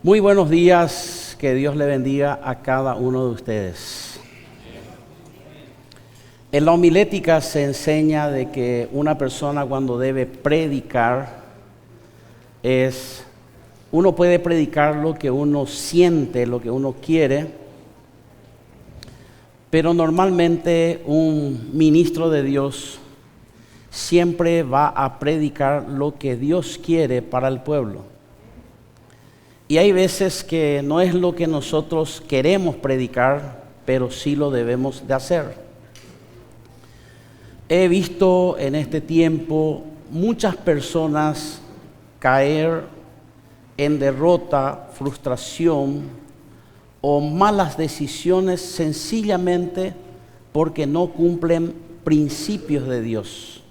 Muy buenos días, que Dios le bendiga a cada uno de ustedes. En la homilética se enseña de que una persona cuando debe predicar uno puede predicar lo que uno siente, lo que uno quiere, pero normalmente un ministro de Dios siempre va a predicar lo que Dios quiere para el pueblo. Y hay veces que no es lo que nosotros queremos predicar, pero sí lo debemos de hacer. He visto en este tiempo muchas personas caer en derrota, frustración o malas decisiones sencillamente porque no cumplen principios de Dios.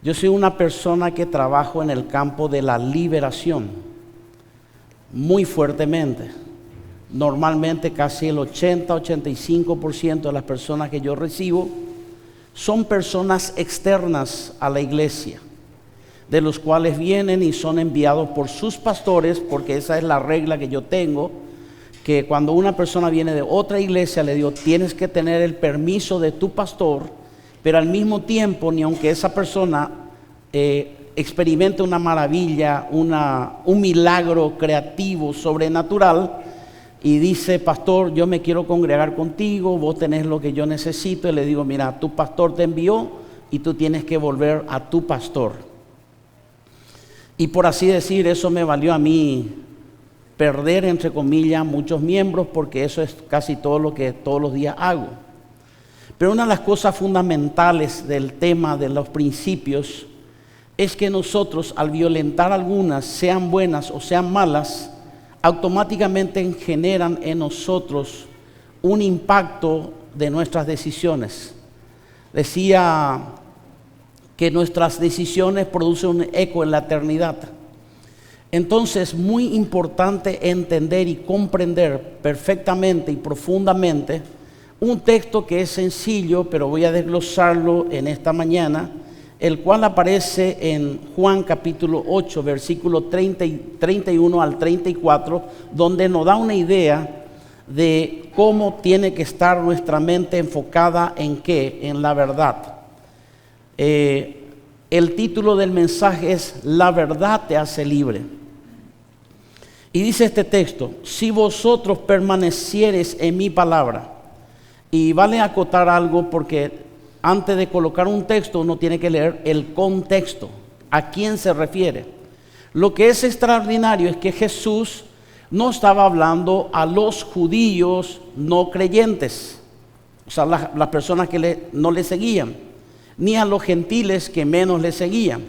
Yo soy una persona que trabajo en el campo de la liberación muy fuertemente. Normalmente casi el 80-85% de las personas que yo recibo son personas externas a la iglesia, de los cuales vienen y son enviados por sus pastores, porque esa es la regla que yo tengo, que cuando una persona viene de otra iglesia le digo, tienes que tener el permiso de tu pastor, pero al mismo tiempo, ni aunque esa persona experimente una maravilla, un milagro creativo, sobrenatural, y dice, pastor, yo me quiero congregar contigo, vos tenés lo que yo necesito, y le digo, mira, tu pastor te envió y tú tienes que volver a tu pastor. Y por así decir, eso me valió a mí perder, entre comillas, muchos miembros, porque eso es casi todo lo que todos los días hago. Pero una de las cosas fundamentales del tema de los principios es que nosotros, al violentar algunas, sean buenas o sean malas, automáticamente generan en nosotros un impacto de nuestras decisiones. Decía que nuestras decisiones producen un eco en la eternidad. Entonces, muy importante entender y comprender perfectamente y profundamente un texto que es sencillo, pero voy a desglosarlo en esta mañana, el cual aparece en Juan capítulo 8, versículo 31 al 34, donde nos da una idea de cómo tiene que estar nuestra mente enfocada en qué, en la verdad. El título del mensaje es La verdad te hace libre. Y dice este texto, si vosotros permaneciereis en mi palabra, y vale acotar algo porque antes de colocar un texto, uno tiene que leer el contexto, a quién se refiere. Lo que es extraordinario es que Jesús no estaba hablando a los judíos no creyentes, o sea, las personas que no le seguían, ni a los gentiles que menos le seguían.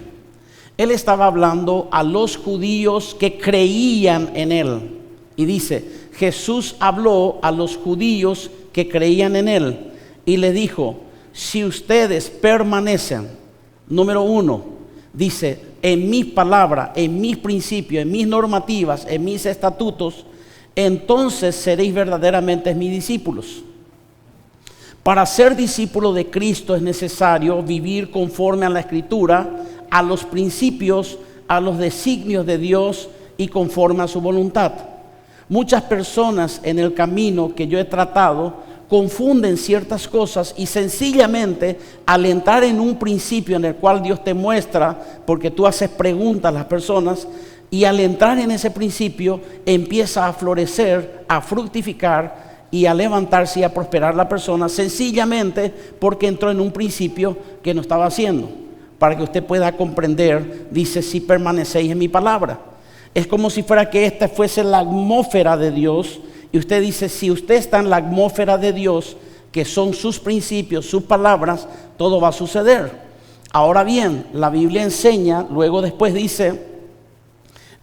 Él estaba hablando a los judíos que creían en él. Y dice, Jesús habló a los judíos que creían en él y le dijo, si ustedes permanecen, número 1, dice, en mis palabras, en mis principios, en mis normativas, en mis estatutos, entonces seréis verdaderamente mis discípulos. Para ser discípulo de Cristo es necesario vivir conforme a la Escritura, a los principios, a los designios de Dios y conforme a su voluntad. Muchas personas en el camino que yo he tratado confunden ciertas cosas y sencillamente al entrar en un principio en el cual Dios te muestra, porque tú haces preguntas a las personas, y al entrar en ese principio empieza a florecer, a fructificar y a levantarse y a prosperar la persona, sencillamente porque entró en un principio que no estaba haciendo. Para que usted pueda comprender, dice, si permanecéis en mi palabra. Es como si fuera que esta fuese la atmósfera de Dios. Y usted dice, si usted está en la atmósfera de Dios, que son sus principios, sus palabras, todo va a suceder. Ahora bien, la Biblia enseña, luego después dice,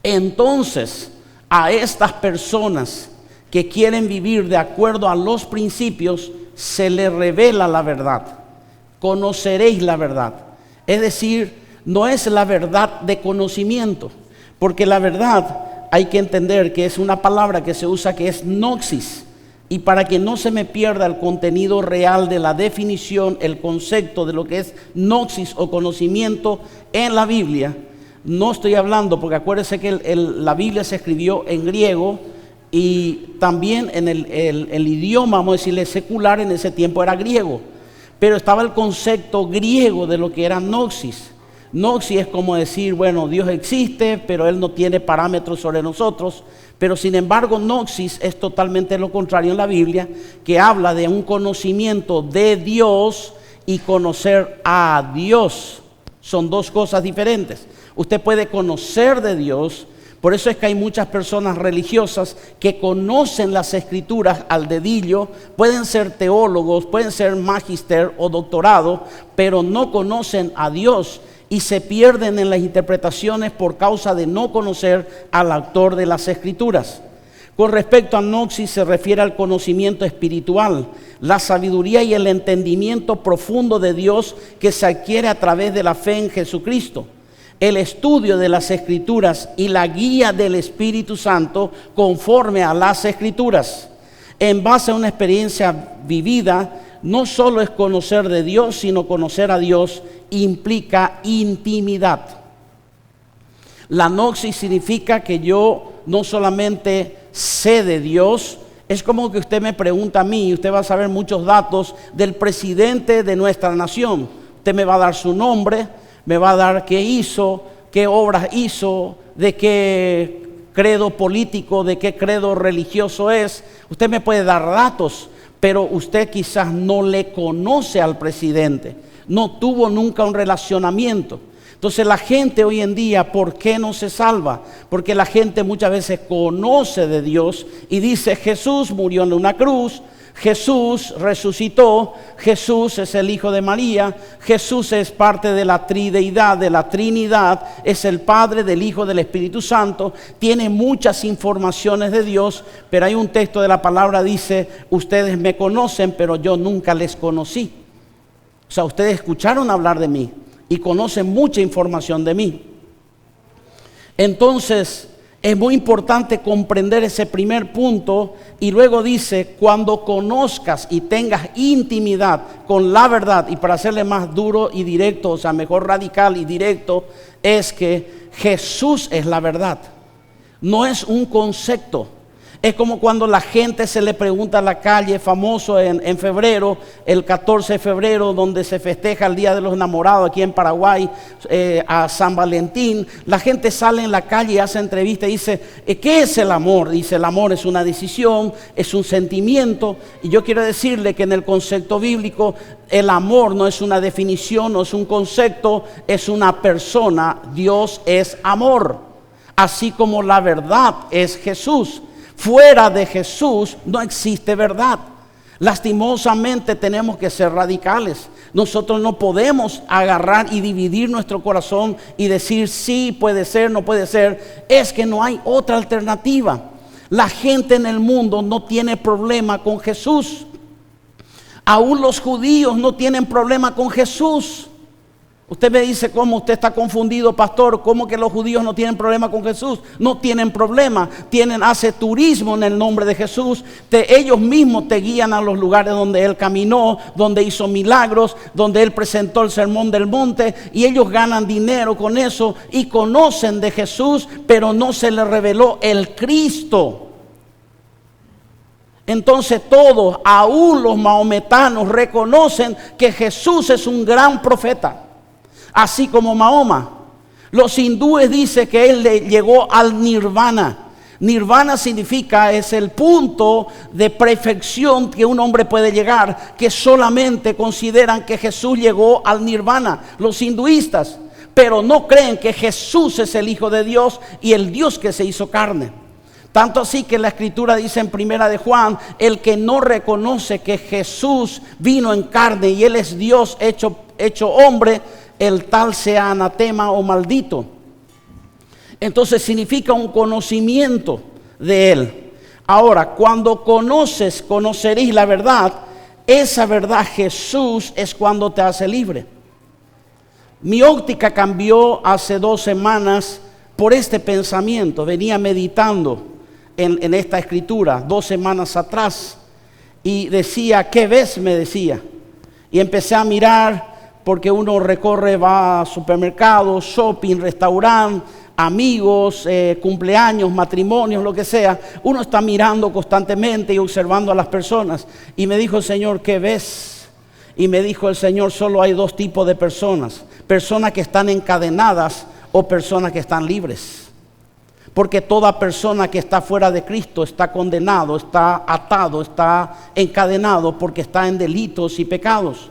entonces a estas personas que quieren vivir de acuerdo a los principios, se les revela la verdad. Conoceréis la verdad. Es decir, no es la verdad de conocimiento, porque la verdad hay que entender que es una palabra que se usa que es noxis, y para que no se me pierda el contenido real de la definición, el concepto de lo que es noxis o conocimiento en la Biblia, No estoy hablando, porque acuérdense que la Biblia se escribió en griego y también en el idioma, vamos a decirle, secular en ese tiempo era griego. Pero estaba el concepto griego de lo que era gnosis. Gnosis es como decir, bueno, Dios existe, pero Él no tiene parámetros sobre nosotros. Pero sin embargo, gnosis es totalmente lo contrario en la Biblia, que habla de un conocimiento de Dios y conocer a Dios. Son dos cosas diferentes. Usted puede conocer de Dios, por eso es que hay muchas personas religiosas que conocen las escrituras al dedillo, pueden ser teólogos, pueden ser magister o doctorado, pero no conocen a Dios y se pierden en las interpretaciones por causa de no conocer al autor de las escrituras. Con respecto a gnosis se refiere al conocimiento espiritual, la sabiduría y el entendimiento profundo de Dios que se adquiere a través de la fe en Jesucristo. El estudio de las Escrituras y la guía del Espíritu Santo conforme a las Escrituras. En base a una experiencia vivida, no solo es conocer de Dios, sino conocer a Dios implica intimidad. La gnosis significa que yo no solamente sé de Dios, es como que usted me pregunta a mí y usted va a saber muchos datos del presidente de nuestra nación. Usted me va a dar su nombre, me va a dar qué hizo, qué obras hizo, de qué credo político, de qué credo religioso es. Usted me puede dar datos, pero usted quizás no le conoce al presidente, no tuvo nunca un relacionamiento. Entonces la gente hoy en día, ¿por qué no se salva? Porque la gente muchas veces conoce de Dios y dice, Jesús murió en una cruz, Jesús resucitó, Jesús es el Hijo de María, Jesús es parte de la trideidad, de la Trinidad, es el Padre, del Hijo, del Espíritu Santo, tiene muchas informaciones de Dios, pero hay un texto de la palabra dice, ustedes me conocen, pero yo nunca les conocí. O sea, ustedes escucharon hablar de mí y conocen mucha información de mí. Entonces, es muy importante comprender ese primer punto y luego dice, cuando conozcas y tengas intimidad con la verdad, y para hacerle más duro y directo, o sea, mejor radical y directo, es que Jesús es la verdad, no es un concepto. Es como cuando la gente se le pregunta a la calle, famoso en febrero, el 14 de febrero, donde se festeja el Día de los Enamorados aquí en Paraguay, a San Valentín. La gente sale en la calle y hace entrevista y dice, ¿qué es el amor? Dice, el amor es una decisión, es un sentimiento. Y yo quiero decirle que en el concepto bíblico, el amor no es una definición, no es un concepto, es una persona. Dios es amor, así como la verdad es Jesús. Fuera de Jesús no existe verdad. Lastimosamente tenemos que ser radicales. Nosotros no podemos agarrar y dividir nuestro corazón y decir sí, puede ser, no puede ser. Es que no hay otra alternativa. La gente en el mundo no tiene problema con Jesús. Aún los judíos no tienen problema con Jesús. Usted me dice, ¿cómo usted está confundido, pastor? ¿Cómo que los judíos no tienen problema con Jesús? No tienen problema, hace turismo en el nombre de Jesús. Ellos mismos te guían a los lugares donde Él caminó, donde hizo milagros, donde Él presentó el sermón del monte, y ellos ganan dinero con eso y conocen de Jesús, pero no se les reveló el Cristo. Entonces todos, aún los mahometanos, reconocen que Jesús es un gran profeta. Así como Mahoma. Los hindúes dicen que él llegó al nirvana. Nirvana significa, es el punto de perfección que un hombre puede llegar, que solamente consideran que Jesús llegó al nirvana, los hinduistas, pero no creen que Jesús es el Hijo de Dios y el Dios que se hizo carne. Tanto así que la Escritura dice en Primera de Juan, el que no reconoce que Jesús vino en carne y Él es Dios hecho hombre, el tal sea anatema o maldito. Entonces significa un conocimiento de Él. Ahora, cuando conoceréis la verdad, esa verdad Jesús es cuando te hace libre. Mi óptica cambió hace 2 semanas por este pensamiento. Venía meditando en esta escritura 2 semanas atrás y decía, ¿qué ves? Me decía. Y empecé a mirar porque uno recorre, va a supermercados, shopping, restaurante, amigos, cumpleaños, matrimonios, lo que sea. Uno está mirando constantemente y observando a las personas. Y me dijo el Señor, ¿qué ves? Y me dijo el Señor, solo hay dos tipos de personas. Personas que están encadenadas o personas que están libres. Porque toda persona que está fuera de Cristo está condenado, está atado, está encadenado porque está en delitos y pecados.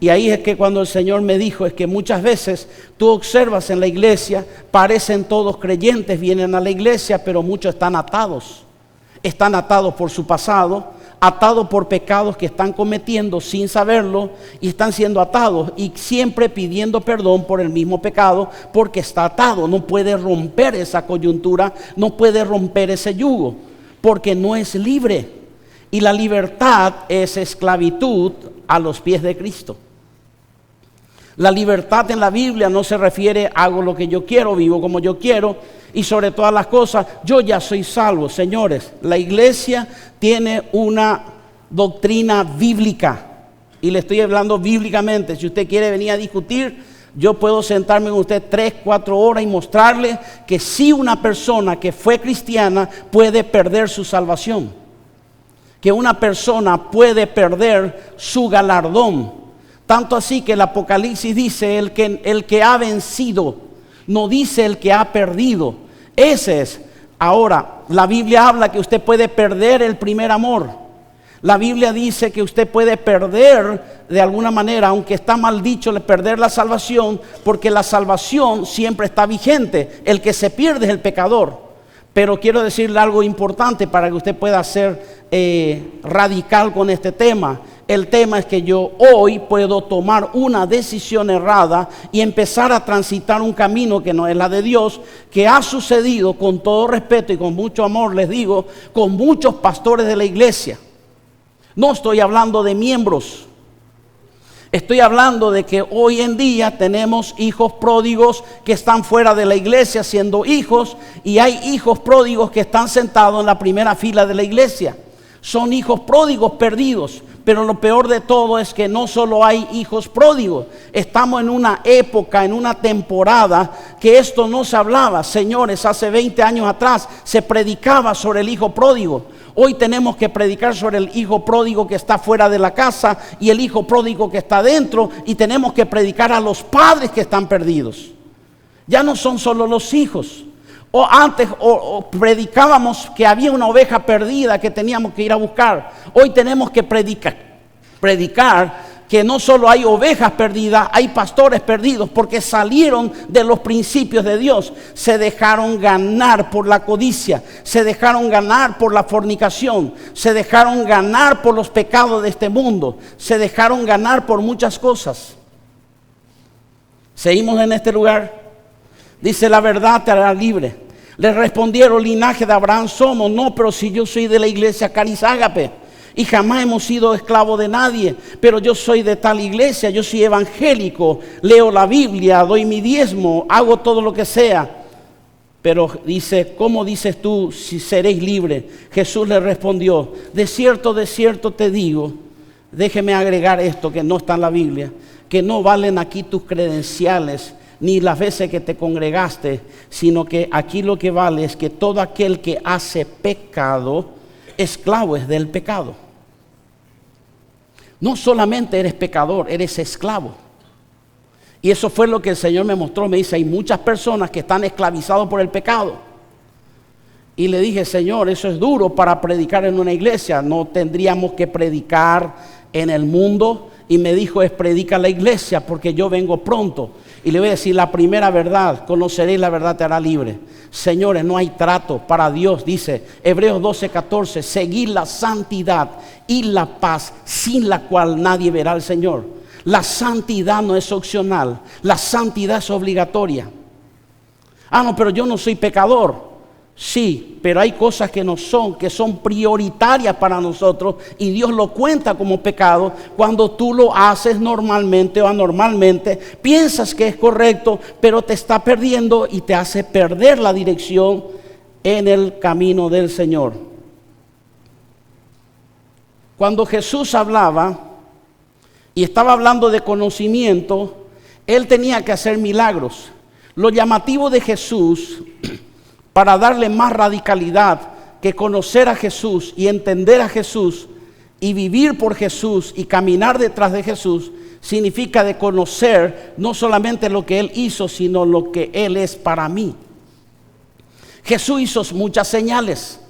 Y ahí es que cuando el Señor me dijo, es que muchas veces tú observas en la iglesia, parecen todos creyentes, vienen a la iglesia, pero muchos están atados. Están atados por su pasado, atados por pecados que están cometiendo sin saberlo y están siendo atados y siempre pidiendo perdón por el mismo pecado porque está atado. No puede romper esa coyuntura, no puede romper ese yugo porque no es libre. Y la libertad es esclavitud a los pies de Cristo. La libertad en la Biblia no se refiere a hago lo que yo quiero, vivo como yo quiero y sobre todas las cosas, yo ya soy salvo. Señores, la iglesia tiene una doctrina bíblica y le estoy hablando bíblicamente. Si usted quiere venir a discutir, yo puedo sentarme con usted 3, 4 horas y mostrarle que sí, una persona que fue cristiana puede perder su salvación, que una persona puede perder su galardón. Tanto así que el Apocalipsis dice el que ha vencido, no dice el que ha perdido. Ese es. Ahora, la Biblia habla que usted puede perder el primer amor. La Biblia dice que usted puede perder de alguna manera, aunque está mal dicho, perder la salvación, porque la salvación siempre está vigente. El que se pierde es el pecador. Pero quiero decirle algo importante para que usted pueda ser radical con este tema. El tema es que yo hoy puedo tomar una decisión errada y empezar a transitar un camino que no es la de Dios, que ha sucedido, con todo respeto y con mucho amor, les digo, con muchos pastores de la iglesia. No estoy hablando de miembros. Estoy hablando de que hoy en día tenemos hijos pródigos que están fuera de la iglesia siendo hijos, y hay hijos pródigos que están sentados en la primera fila de la iglesia. Son hijos pródigos perdidos. Pero lo peor de todo es que no solo hay hijos pródigos. Estamos en una época, en una temporada que esto no se hablaba. Señores, hace 20 años atrás se predicaba sobre el hijo pródigo. Hoy tenemos que predicar sobre el hijo pródigo que está fuera de la casa y el hijo pródigo que está dentro. Y tenemos que predicar a los padres que están perdidos. Ya no son solo los hijos. O antes predicábamos que había una oveja perdida que teníamos que ir a buscar. Hoy tenemos que predicar que no solo hay ovejas perdidas, hay pastores perdidos porque salieron de los principios de Dios. Se dejaron ganar por la codicia, se dejaron ganar por la fornicación, se dejaron ganar por los pecados de este mundo, se dejaron ganar por muchas cosas. Seguimos en este lugar. Dice, la verdad te hará libre. Le respondieron, linaje de Abraham somos. No, pero si yo soy de la iglesia Caris Ágape y jamás hemos sido esclavos de nadie, pero yo soy de tal iglesia, yo soy evangélico, leo la Biblia, doy mi diezmo, hago todo lo que sea. Pero dice, ¿cómo dices tú si seréis libres? Jesús le respondió, de cierto te digo, déjeme agregar esto que no está en la Biblia, que no valen aquí tus credenciales, ni las veces que te congregaste, sino que aquí lo que vale es que todo aquel que hace pecado, esclavo es del pecado. No solamente eres pecador, eres esclavo. Y eso fue lo que el Señor me mostró. Me dice, hay muchas personas que están esclavizados por el pecado. Y le dije, Señor, eso es duro para predicar en una iglesia. No tendríamos que predicar en el mundo. Y me dijo, predica la iglesia porque yo vengo pronto. Y le voy a decir la primera verdad, conoceréis la verdad te hará libre. Señores, no hay trato para Dios, dice Hebreos 12:14, seguid la santidad y la paz, sin la cual nadie verá al Señor. La santidad no es opcional, la santidad es obligatoria. No, pero yo no soy pecador. Sí, pero hay cosas que no son, que son prioritarias para nosotros y Dios lo cuenta como pecado cuando tú lo haces normalmente o anormalmente, piensas que es correcto, pero te está perdiendo y te hace perder la dirección en el camino del Señor. Cuando Jesús hablaba, y estaba hablando de conocimiento, él tenía que hacer milagros. Lo llamativo de Jesús, para darle más radicalidad, que conocer a Jesús y entender a Jesús y vivir por Jesús y caminar detrás de Jesús, significa de conocer no solamente lo que Él hizo, sino lo que Él es para mí. Jesús hizo muchas señales.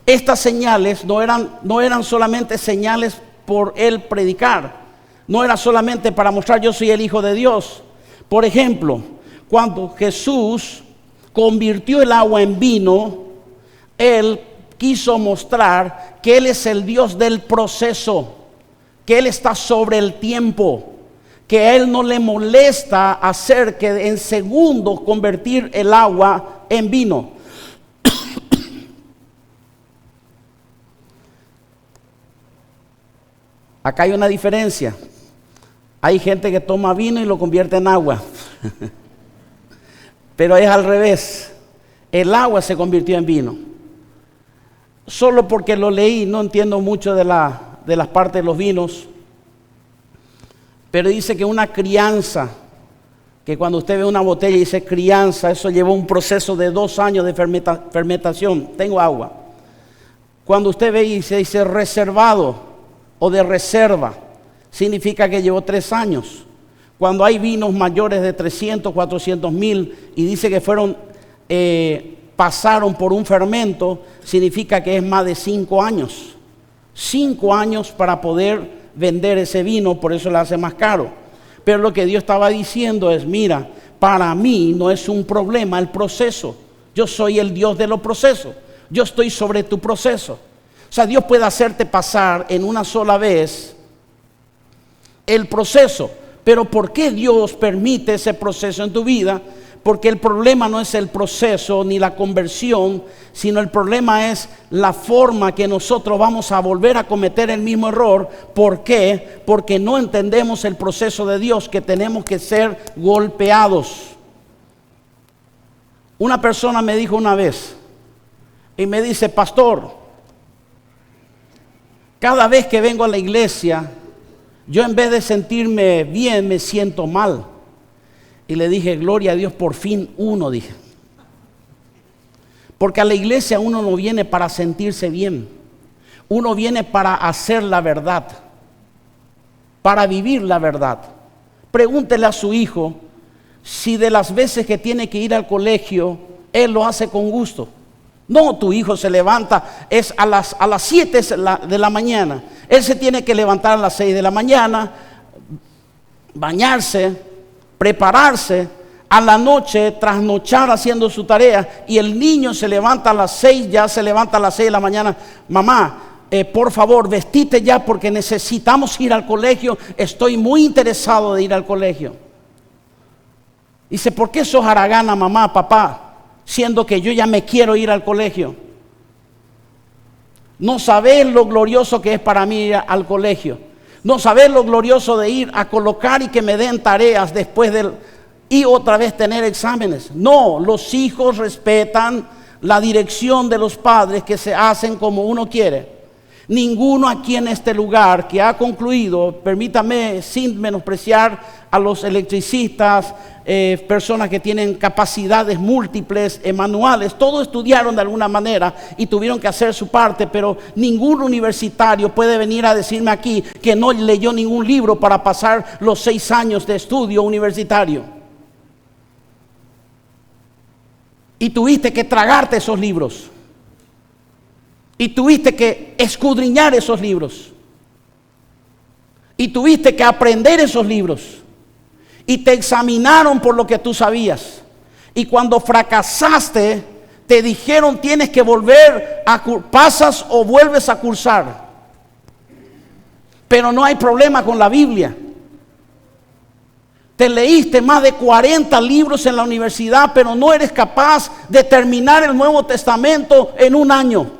Estas señales no eran solamente señales por Él predicar. No era solamente para mostrar yo soy el Hijo de Dios. Por ejemplo, cuando Jesús convirtió el agua en vino, Él quiso mostrar que Él es el Dios del proceso, que Él está sobre el tiempo, que a Él no le molesta hacer que en segundos convertir el agua en vino. Acá hay una diferencia. Hay gente que toma vino y lo convierte en agua. Pero es al revés. El agua se convirtió en vino. Solo porque lo leí, no entiendo mucho de las partes de los vinos. Pero dice que una crianza, que cuando usted ve una botella y dice crianza, eso llevó un proceso de 2 años de fermentación. Tengo agua. Cuando usted ve y se dice reservado o de reserva, significa que llevó 3 años. Cuando hay vinos mayores de 300, 400 mil y dice que pasaron por un fermento, significa que es más de 5 años. 5 años para poder vender ese vino, por eso le hace más caro. Pero lo que Dios estaba diciendo es, mira, para mí no es un problema el proceso. Yo soy el Dios de los procesos. Yo estoy sobre tu proceso. O sea, Dios puede hacerte pasar en una sola vez el proceso. Pero ¿por qué Dios permite ese proceso en tu vida? Porque el problema no es el proceso ni la conversión, sino el problema es la forma que nosotros vamos a volver a cometer el mismo error. ¿Por qué? Porque no entendemos el proceso de Dios, que tenemos que ser golpeados. Una persona me dijo una vez, y me dice, pastor, cada vez que vengo a la iglesia, yo en vez de sentirme bien, me siento mal. Y le dije, gloria a Dios, por fin uno, dije. Porque a la iglesia uno no viene para sentirse bien. Uno viene para hacer la verdad, para vivir la verdad. Pregúntele a su hijo si de las veces que tiene que ir al colegio, él lo hace con gusto. No, tu hijo se levanta, es a las 7 de la mañana. Él se tiene que levantar a las 6 de la mañana, bañarse, prepararse, a la noche trasnochar haciendo su tarea, y el niño se levanta a las 6, ya se levanta a las 6 de la mañana. Mamá, por favor, vestite ya porque necesitamos ir al colegio, estoy muy interesado de ir al colegio. Dice, ¿por qué sos haragana, mamá, papá? Siendo que yo ya me quiero ir al colegio. No sabés lo glorioso que es para mí ir al colegio. No sabés lo glorioso de ir a colocar y que me den tareas después y otra vez tener exámenes. No, los hijos respetan la dirección de los padres, que se hacen como uno quiere. Ninguno aquí en este lugar que ha concluido, permítame, sin menospreciar a los electricistas, personas que tienen capacidades múltiples, manuales, todos estudiaron de alguna manera y tuvieron que hacer su parte, pero ningún universitario puede venir a decirme aquí que no leyó ningún libro para pasar los 6 años de estudio universitario. Y tuviste que tragarte esos libros. Y tuviste que escudriñar esos libros. Y tuviste que aprender esos libros. Y te examinaron por lo que tú sabías. Y cuando fracasaste, te dijeron tienes que volver pasas o vuelves a cursar. Pero no hay problema con la Biblia. Te leíste más de 40 libros en la universidad, pero no eres capaz de terminar el Nuevo Testamento en un año,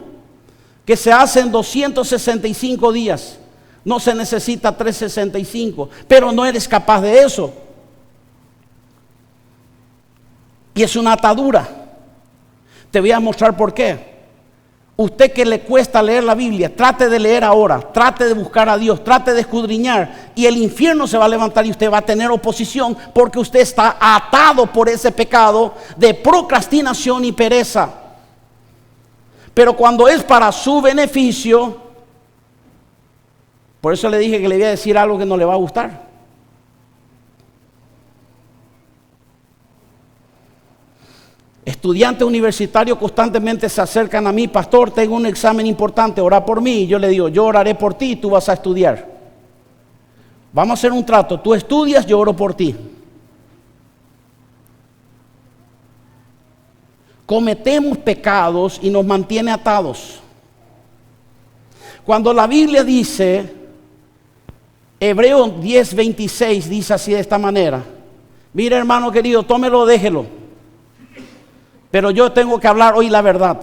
que se hace en 265 días. No se necesita 365, pero no eres capaz de eso. Y es una atadura. Te voy a mostrar por qué. Usted que le cuesta leer la Biblia, trate de leer ahora, trate de buscar a Dios, trate de escudriñar, y el infierno se va a levantar y usted va a tener oposición porque usted está atado por ese pecado de procrastinación y pereza. Pero cuando es para su beneficio, por eso le dije que le iba a decir algo que no le va a gustar. Estudiantes universitarios constantemente se acercan a mí: pastor, tengo un examen importante, ora por mí. Y yo le digo: yo oraré por ti y tú vas a estudiar. Vamos a hacer un trato: tú estudias, yo oro por ti. Cometemos pecados y nos mantiene atados. Cuando la Biblia dice, Hebreos 10:26 dice así, de esta manera: mire, hermano querido, tómelo, déjelo, pero yo tengo que hablar hoy la verdad.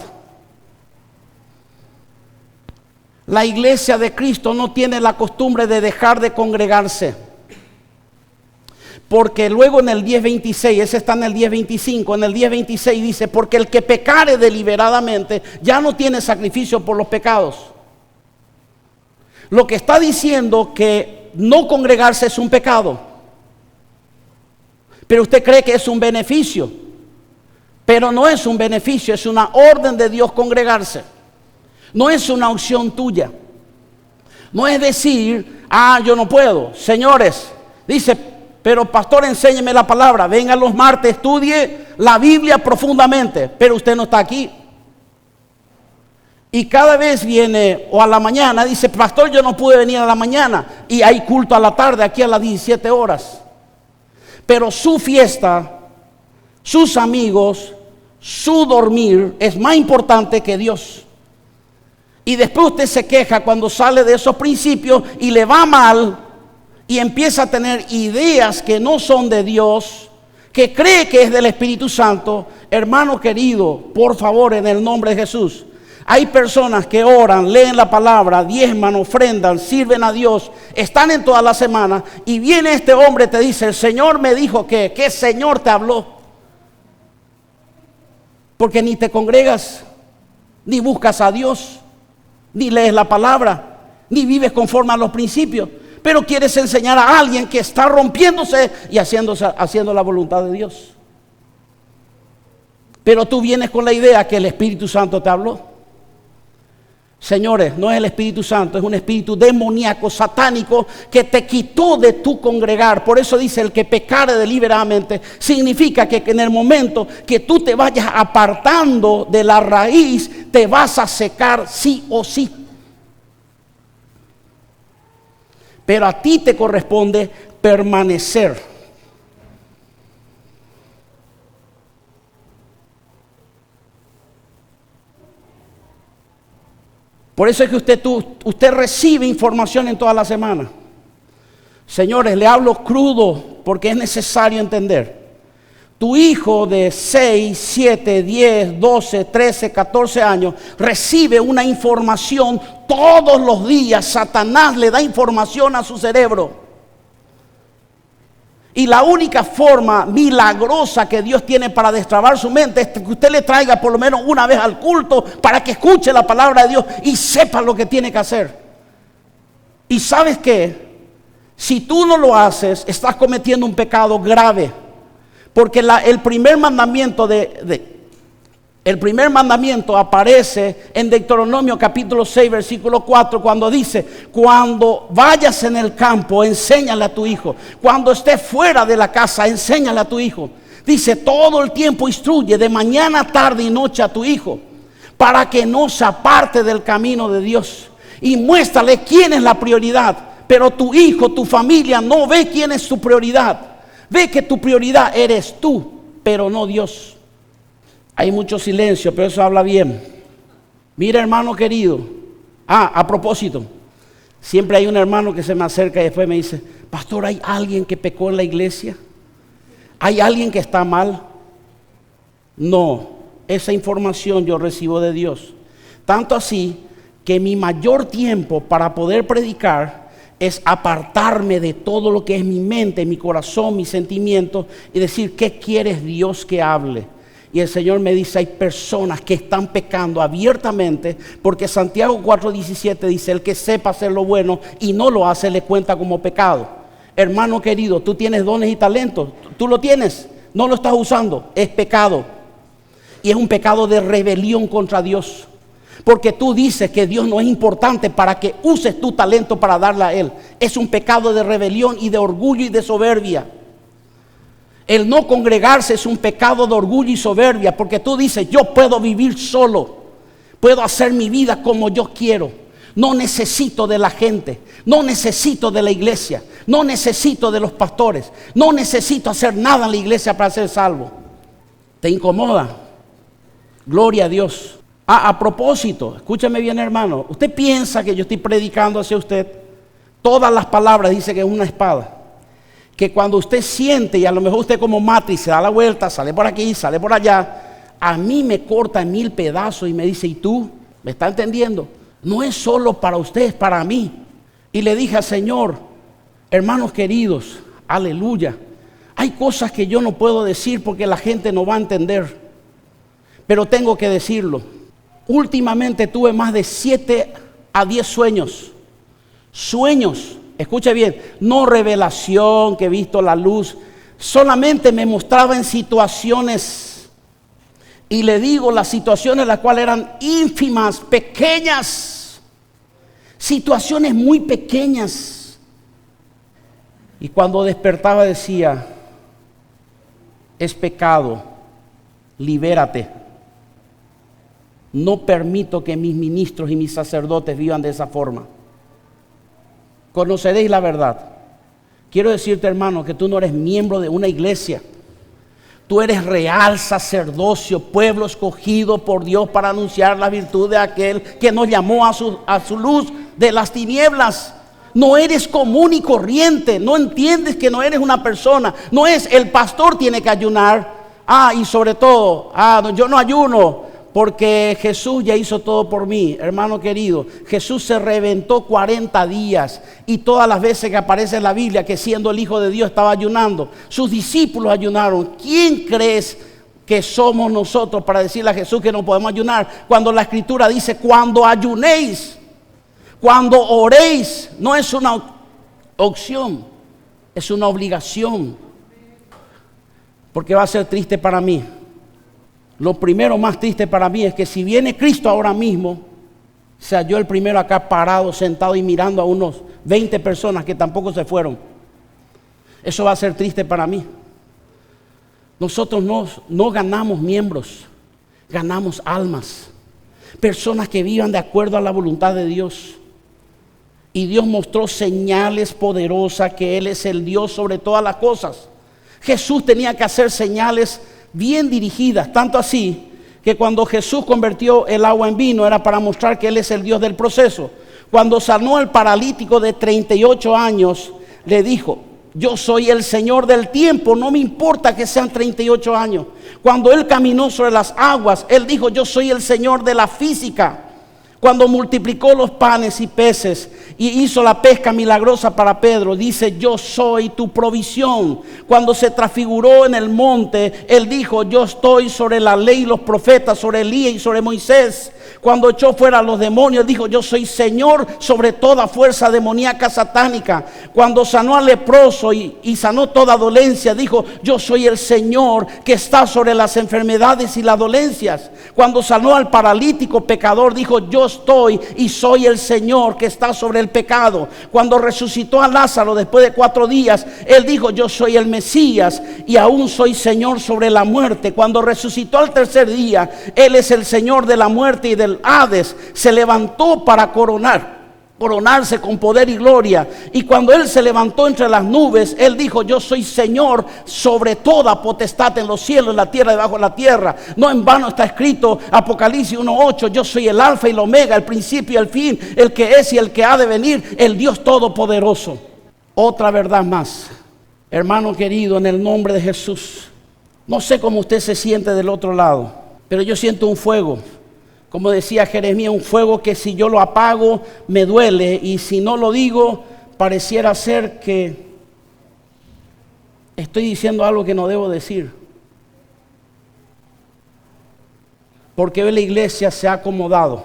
La iglesia de Cristo no tiene la costumbre de dejar de congregarse. Porque luego en el 10:26, ese está en el 10:25, en el 10:26 dice: porque el que pecare deliberadamente ya no tiene sacrificio por los pecados. Lo que está diciendo que no congregarse es un pecado. Pero usted cree que es un beneficio. Pero no es un beneficio, es una orden de Dios congregarse. No es una opción tuya. No es decir: yo no puedo. Señores, dice: pero pastor, enséñeme la palabra. Venga los martes, estudie la Biblia profundamente. Pero usted no está aquí. Y cada vez viene, o a la mañana, dice: pastor, yo no pude venir a la mañana. Y hay culto a la tarde, aquí a las 17 horas. Pero su fiesta, sus amigos, su dormir es más importante que Dios. Y después usted se queja cuando sale de esos principios y le va mal y empieza a tener ideas que no son de Dios, que cree que es del Espíritu Santo. Hermano querido, por favor, en el nombre de Jesús, hay personas que oran, leen la palabra, diezman, ofrendan, sirven a Dios, están en toda la semana, y viene este hombre y te dice: el Señor me dijo que, ¿qué Señor te habló? Porque ni te congregas, ni buscas a Dios, ni lees la palabra, ni vives conforme a los principios. Pero quieres enseñar a alguien que está rompiéndose y haciendo la voluntad de Dios. Pero tú vienes con la idea que el Espíritu Santo te habló. Señores, no es el Espíritu Santo, es un espíritu demoníaco, satánico, que te quitó de tu congregar. Por eso dice: el que pecare deliberadamente, significa que en el momento que tú te vayas apartando de la raíz, te vas a secar sí o sí. Pero a ti te corresponde permanecer. Por eso es que usted recibe información en toda la semana. Señores, le hablo crudo porque es necesario entender. Tu hijo de 6, 7, 10, 12, 13, 14 años recibe una información todos los días. Satanás le da información a su cerebro. Y la única forma milagrosa que Dios tiene para destrabar su mente es que usted le traiga por lo menos una vez al culto para que escuche la palabra de Dios y sepa lo que tiene que hacer. Y ¿sabes qué? Si tú no lo haces, estás cometiendo un pecado grave. Porque el primer mandamiento el primer mandamiento aparece en Deuteronomio capítulo 6 versículo 4, cuando dice: cuando vayas en el campo, enséñale a tu hijo. Cuando estés fuera de la casa, enséñale a tu hijo. Dice: todo el tiempo instruye de mañana, tarde y noche a tu hijo, para que no se aparte del camino de Dios. Y muéstrale quién es la prioridad. Pero tu hijo, tu familia no ve quién es su prioridad. Ve que tu prioridad eres tú, pero no Dios. Hay mucho silencio, pero eso habla bien. Mira, hermano querido. A propósito, siempre hay un hermano que se me acerca y después me dice: pastor, ¿hay alguien que pecó en la iglesia? ¿Hay alguien que está mal? No, esa información yo recibo de Dios. Tanto así que mi mayor tiempo para poder predicar es apartarme de todo lo que es mi mente, mi corazón, mis sentimientos, y decir: ¿qué quieres Dios que hable? Y el Señor me dice, hay personas que están pecando abiertamente, porque Santiago 4:17 dice, el que sepa hacer lo bueno y no lo hace, le cuenta como pecado. Hermano querido, tú tienes dones y talentos, tú lo tienes, no lo estás usando, es pecado. Y es un pecado de rebelión contra Dios. Porque tú dices que Dios no es importante para que uses tu talento para darle a Él. Es un pecado de rebelión y de orgullo y de soberbia. El no congregarse es un pecado de orgullo y soberbia, porque tú dices, yo puedo vivir solo, puedo hacer mi vida como yo quiero, no necesito de la gente, no necesito de la iglesia, no necesito de los pastores, no necesito hacer nada en la iglesia para ser salvo. ¿Te incomoda? Gloria a Dios. A propósito, escúchame bien, hermano, usted piensa que yo estoy predicando hacia usted. Todas las palabras dice que es una espada, que cuando usted siente, y a lo mejor usted como Matrix se da la vuelta, sale por aquí, sale por allá, a mí me corta en 1000 pedazos y me dice, ¿y tú? ¿Me está entendiendo? No es solo para usted, es para mí. Y le dije al Señor, hermanos queridos, aleluya, hay cosas que yo no puedo decir porque la gente no va a entender, pero tengo que decirlo. Últimamente tuve más de 7 a 10 sueños. Sueños, escuche bien, no revelación que he visto la luz, solamente me mostraba en situaciones. Y le digo, las situaciones las cuales eran ínfimas, pequeñas, situaciones muy pequeñas. Y cuando despertaba decía, es pecado, libérate. No permito que mis ministros y mis sacerdotes vivan de esa forma. Conoceréis la verdad. Quiero decirte, hermano, que tú no eres miembro de una iglesia. Tú eres real sacerdocio, pueblo escogido por Dios para anunciar la virtud de aquel que nos llamó a su luz de las tinieblas. No eres común y corriente. No entiendes que no eres una persona. No es el pastor tiene que ayunar. Y sobre todo, yo no ayuno porque Jesús ya hizo todo por mí. Hermano querido, Jesús se reventó 40 días y todas las veces que aparece en la Biblia que siendo el Hijo de Dios estaba ayunando, sus discípulos ayunaron. ¿Quién crees que somos nosotros para decirle a Jesús que no podemos ayunar? Cuando la Escritura dice, cuando ayunéis, cuando oréis, no es una opción, es una obligación. Porque va a ser triste para mí. Lo primero más triste para mí es que si viene Cristo ahora mismo, sea yo el primero acá parado, sentado y mirando a unos 20 personas que tampoco se fueron. Eso va a ser triste para mí. Nosotros no ganamos miembros, ganamos almas. Personas que vivan de acuerdo a la voluntad de Dios. Y Dios mostró señales poderosas que Él es el Dios sobre todas las cosas. Jesús tenía que hacer señales bien dirigidas, tanto así que cuando Jesús convirtió el agua en vino era para mostrar que Él es el Dios del proceso. Cuando sanó al paralítico de 38 años, le dijo, yo soy el Señor del tiempo, no me importa que sean 38 años. Cuando Él caminó sobre las aguas, Él dijo, yo soy el Señor de la física. Cuando multiplicó los panes y peces y hizo la pesca milagrosa para Pedro, dice, yo soy tu provisión. Cuando se transfiguró en el monte, Él dijo, yo estoy sobre la ley y los profetas, sobre Elías y sobre Moisés. Cuando echó fuera a los demonios, dijo, yo soy Señor sobre toda fuerza demoníaca satánica. Cuando sanó al leproso y sanó toda dolencia, dijo, yo soy el Señor que está sobre las enfermedades y las dolencias. Cuando sanó al paralítico pecador, dijo, yo estoy y soy el Señor que está sobre el pecado. Cuando resucitó a Lázaro después de 4 días, Él dijo, yo soy el Mesías y aún soy Señor sobre la muerte. Cuando resucitó al tercer día, Él es el Señor de la muerte y del Hades. Se levantó para coronarse con poder y gloria. Y cuando Él se levantó entre las nubes, Él dijo, yo soy Señor sobre toda potestad en los cielos, en la tierra, debajo de la tierra. No en vano está escrito Apocalipsis 1:8, yo soy el alfa y el omega, el principio y el fin, el que es y el que ha de venir, el Dios todopoderoso. Otra verdad más, hermano querido, en el nombre de Jesús, no sé cómo usted se siente del otro lado, pero yo siento un fuego. Como decía Jeremías, un fuego que si yo lo apago me duele, y si no lo digo pareciera ser que estoy diciendo algo que no debo decir. Porque hoy la iglesia se ha acomodado.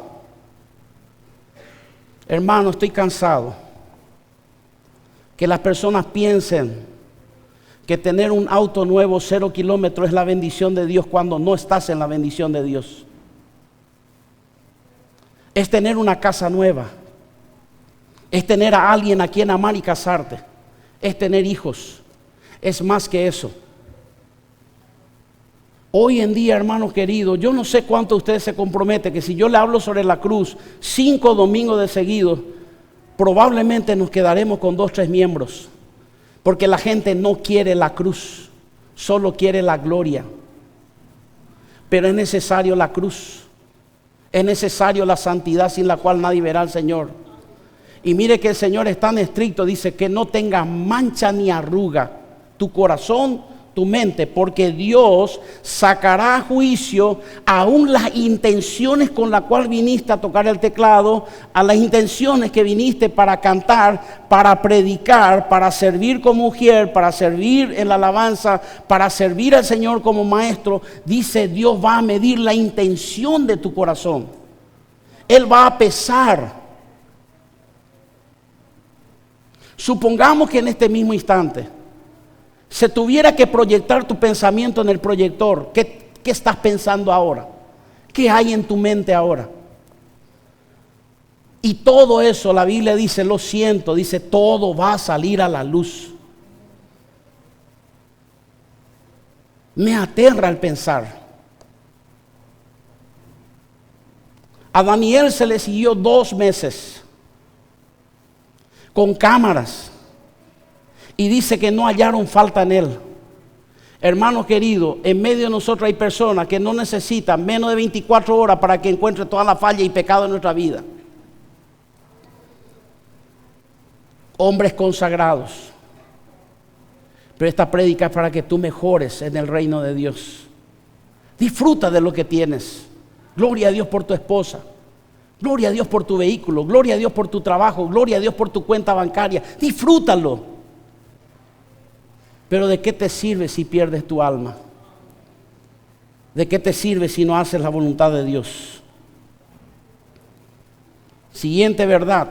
Hermano, estoy cansado que las personas piensen que tener un auto nuevo 0 kilómetros es la bendición de Dios cuando no estás en la bendición de Dios. Es tener una casa nueva. Es tener a alguien a quien amar y casarte. Es tener hijos. Es más que eso. Hoy en día, hermanos queridos, yo no sé cuánto ustedes se comprometen que si yo le hablo sobre la cruz 5 domingos de seguido, probablemente nos quedaremos con 2 o 3 miembros. Porque la gente no quiere la cruz, solo quiere la gloria. Pero es necesario la cruz. Es necesario la santidad sin la cual nadie verá al Señor. Y mire que el Señor es tan estricto, dice que no tenga mancha ni arruga tu corazón, tu mente, porque Dios sacará a juicio aún las intenciones con las cuales viniste a tocar el teclado, a las intenciones que viniste para cantar, para predicar, para servir como mujer, para servir en la alabanza, para servir al Señor como maestro. Dice, Dios va a medir la intención de tu corazón. Él va a pesar. Supongamos que en este mismo instante se tuviera que proyectar tu pensamiento en el proyector. ¿Qué estás pensando ahora? ¿Qué hay en tu mente ahora? Y todo eso, la Biblia dice, lo siento, dice, todo va a salir a la luz. Me aterra el pensar. A Daniel se le siguió 2 meses con cámaras. Y dice que no hallaron falta en él. Hermano querido, en medio de nosotros hay personas que no necesitan menos de 24 horas para que encuentre toda la falla y pecado en nuestra vida. Hombres consagrados. Pero esta prédica es para que tú mejores en el reino de Dios. Disfruta de lo que tienes. Gloria a Dios por tu esposa. Gloria a Dios por tu vehículo. Gloria a Dios por tu trabajo. Gloria a Dios por tu cuenta bancaria. Disfrútalo. Pero ¿de qué te sirve si pierdes tu alma? ¿De qué te sirve si no haces la voluntad de Dios? Siguiente verdad.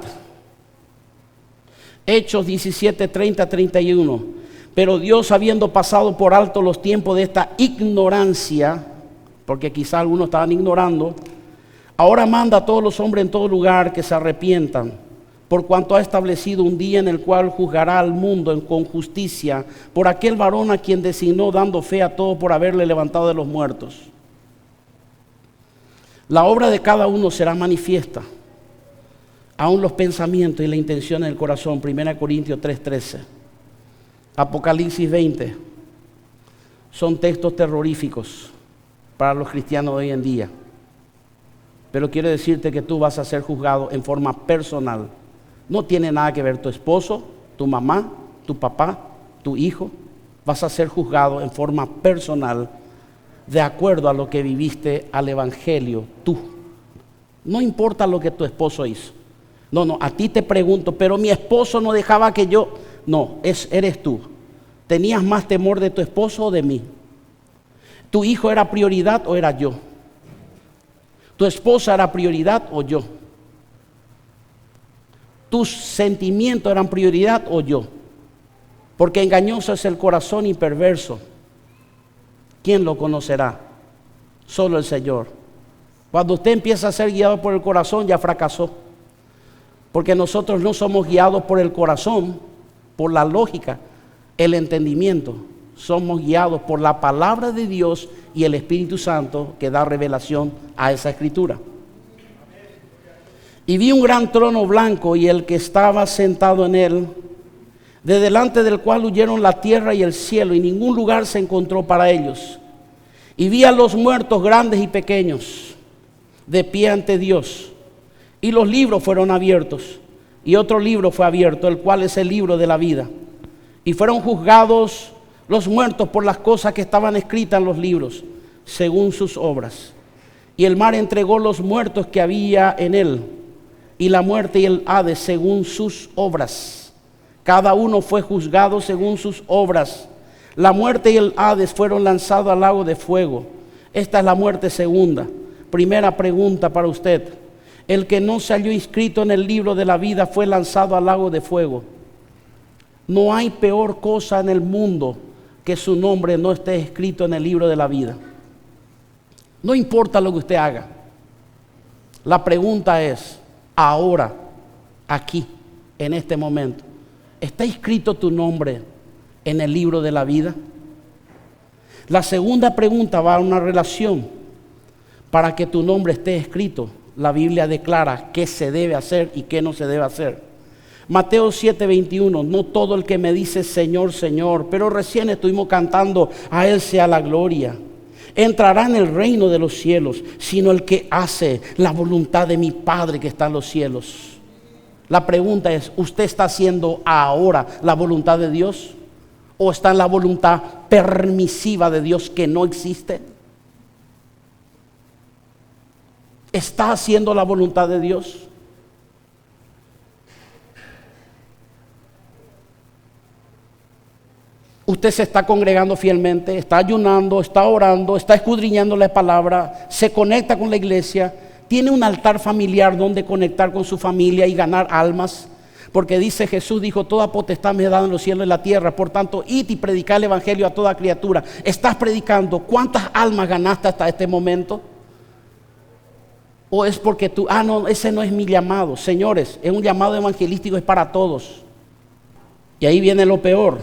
Hechos 17, 30, 31. Pero Dios, habiendo pasado por alto los tiempos de esta ignorancia, porque quizá algunos estaban ignorando, ahora manda a todos los hombres en todo lugar que se arrepientan, por cuanto ha establecido un día en el cual juzgará al mundo con justicia por aquel varón a quien designó, dando fe a todos por haberle levantado de los muertos. La obra de cada uno será manifiesta, aun los pensamientos y la intención del corazón. 1 Corintios 3:13. Apocalipsis 20. Son textos terroríficos para los cristianos de hoy en día. Pero quiero decirte que tú vas a ser juzgado en forma personal. No tiene nada que ver tu esposo, tu mamá, tu papá, tu hijo. Vas a ser juzgado en forma personal de acuerdo a lo que viviste al evangelio tú. No importa lo que tu esposo hizo. No, a ti te pregunto, pero mi esposo no dejaba que yo... No, eres tú. ¿Tenías más temor de tu esposo o de mí? ¿Tu hijo era prioridad o era yo? ¿Tu esposa era prioridad o yo? ¿Tus sentimientos eran prioridad o yo? Porque engañoso es el corazón y perverso. ¿Quién lo conocerá? Solo el Señor. Cuando usted empieza a ser guiado por el corazón, ya fracasó. Porque nosotros no somos guiados por el corazón, por la lógica, el entendimiento. Somos guiados por la palabra de Dios y el Espíritu Santo que da revelación a esa escritura. Y vi un gran trono blanco y el que estaba sentado en él, de delante del cual huyeron la tierra y el cielo, y ningún lugar se encontró para ellos. Y vi a los muertos grandes y pequeños, de pie ante Dios. Y los libros fueron abiertos, y otro libro fue abierto, el cual es el libro de la vida. Y fueron juzgados los muertos por las cosas que estaban escritas en los libros, según sus obras. Y el mar entregó los muertos que había en él, y la muerte y el Hades según sus obras. Cada uno fue juzgado según sus obras. La muerte y el Hades fueron lanzados al lago de fuego. Esta es la muerte segunda. Primera pregunta para usted. El que no se halló inscrito en el libro de la vida fue lanzado al lago de fuego. No hay peor cosa en el mundo que su nombre no esté escrito en el libro de la vida. No importa lo que usted haga. La pregunta es, ahora, aquí, en este momento, ¿está escrito tu nombre en el libro de la vida? La segunda pregunta va a una relación. Para que tu nombre esté escrito, la Biblia declara qué se debe hacer y qué no se debe hacer. Mateo 7:21, no todo el que me dice Señor, Señor, pero recién estuvimos cantando, a Él sea la gloria, entrará en el reino de los cielos, sino el que hace la voluntad de mi Padre que está en los cielos. La pregunta es, ¿usted está haciendo ahora la voluntad de Dios? ¿O está en la voluntad permisiva de Dios que no existe? ¿Está haciendo la voluntad de Dios? Usted se está congregando fielmente, está ayunando, está orando, está escudriñando la palabra, se conecta con la iglesia, tiene un altar familiar donde conectar con su familia y ganar almas. Porque dice Jesús, dijo, toda potestad me es dada en los cielos y en la tierra. Por tanto, id y predicad el evangelio a toda criatura. ¿Estás predicando? ¿Cuántas almas ganaste hasta este momento? ¿O es porque tú, no, ese no es mi llamado? Señores, es un llamado evangelístico, es para todos. Y ahí viene lo peor.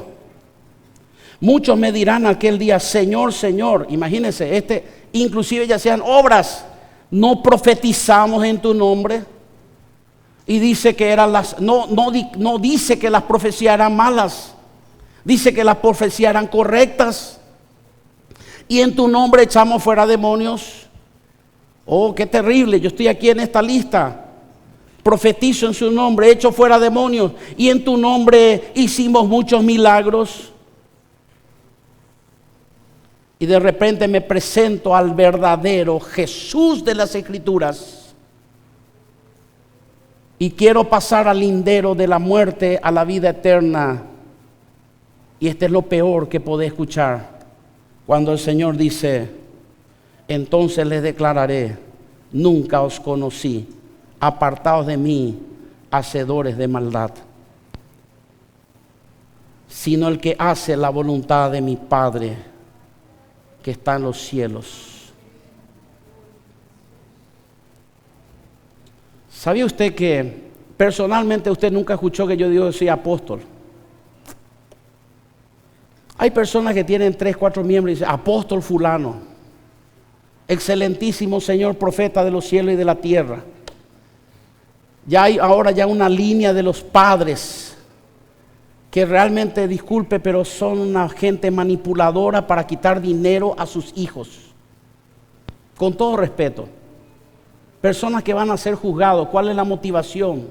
Muchos me dirán aquel día, Señor, Señor. Imagínense, inclusive ya sean obras, no profetizamos en tu nombre. Y dice que eran no dice que las profecías eran malas, dice que las profecías eran correctas. Y en tu nombre echamos fuera demonios. Oh, qué terrible, yo estoy aquí en esta lista. Profetizo en su nombre, echo fuera demonios. Y en tu nombre hicimos muchos milagros. Y de repente me presento al verdadero Jesús de las Escrituras. Y quiero pasar al lindero de la muerte a la vida eterna. Y este es lo peor que podés escuchar. Cuando el Señor dice, entonces les declararé, nunca os conocí, apartados de mí, hacedores de maldad. Sino el que hace la voluntad de mi Padre que está en los cielos. ¿Sabía usted que personalmente usted nunca escuchó que yo digo que soy apóstol? Hay personas que tienen 3, 4 miembros y dicen, apóstol fulano, excelentísimo Señor profeta de los cielos y de la tierra. Ya hay ahora ya una línea de los padres que realmente, disculpe, pero son una gente manipuladora para quitar dinero a sus hijos. Con todo respeto. Personas que van a ser juzgados. ¿Cuál es la motivación?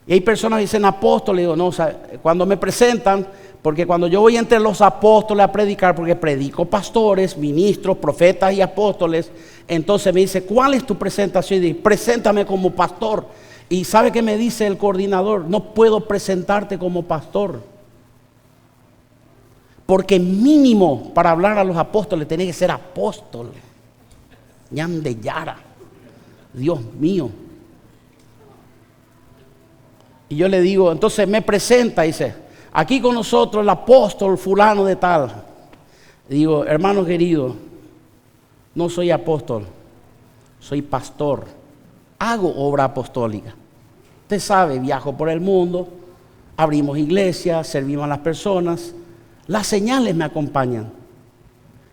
Y hay personas que dicen apóstoles. Digo, no, o sea, cuando me presentan, porque cuando yo voy entre los apóstoles a predicar, porque predico pastores, ministros, profetas y apóstoles, entonces me dice, ¿cuál es tu presentación? Y dice, preséntame como pastor. Y ¿sabe qué me dice el coordinador? No puedo presentarte como pastor. Porque mínimo para hablar a los apóstoles tiene que ser apóstol. Ñande Yara. Dios mío. Y yo le digo, entonces me presenta y dice, aquí con nosotros el apóstol fulano de tal. Digo, hermano querido, no soy apóstol, soy pastor. Hago obra apostólica. Usted sabe, viajo por el mundo, abrimos iglesias, servimos a las personas. Las señales me acompañan.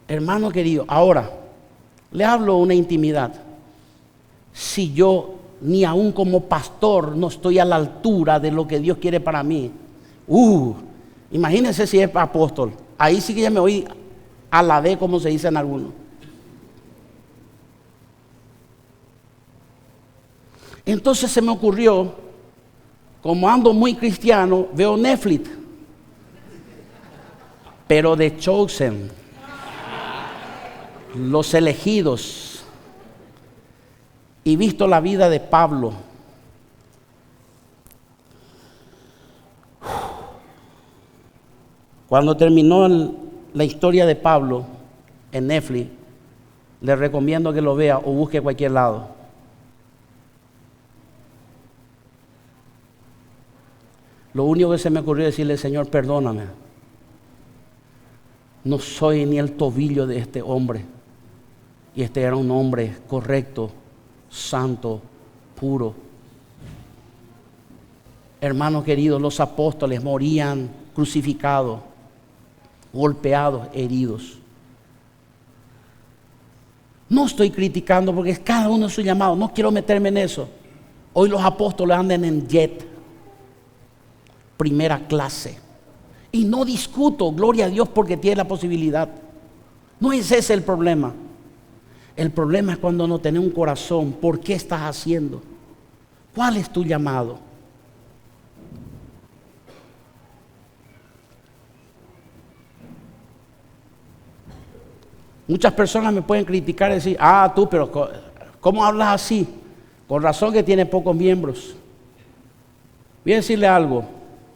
Hermano querido, ahora le hablo una intimidad. Si yo ni aún como pastor no estoy a la altura de lo que Dios quiere para mí, imagínense si es apóstol. Ahí sí que ya me voy a la vez, como se dice en algunos. Entonces se me ocurrió, como ando muy cristiano, veo Netflix, pero de Chosen, los elegidos. Y visto la vida de Pablo. Cuando terminó la historia de Pablo en Netflix, le recomiendo que lo vea o busque a cualquier lado. Lo único que se me ocurrió es decirle, Señor, perdóname. No soy ni el tobillo de este hombre. Y este era un hombre correcto, santo, puro. Hermanos queridos, los apóstoles morían crucificados, golpeados, heridos. No estoy criticando porque es cada uno su llamado. No quiero meterme en eso. Hoy los apóstoles andan en jet, primera clase. Y no discuto, gloria a Dios, porque tiene la posibilidad. No es ese el problema. El problema es cuando no tenés un corazón. ¿Por qué estás haciendo? ¿Cuál es tu llamado? Muchas personas me pueden criticar y decir, tú, pero ¿cómo hablas así? Con razón que tiene pocos miembros. Voy a decirle algo,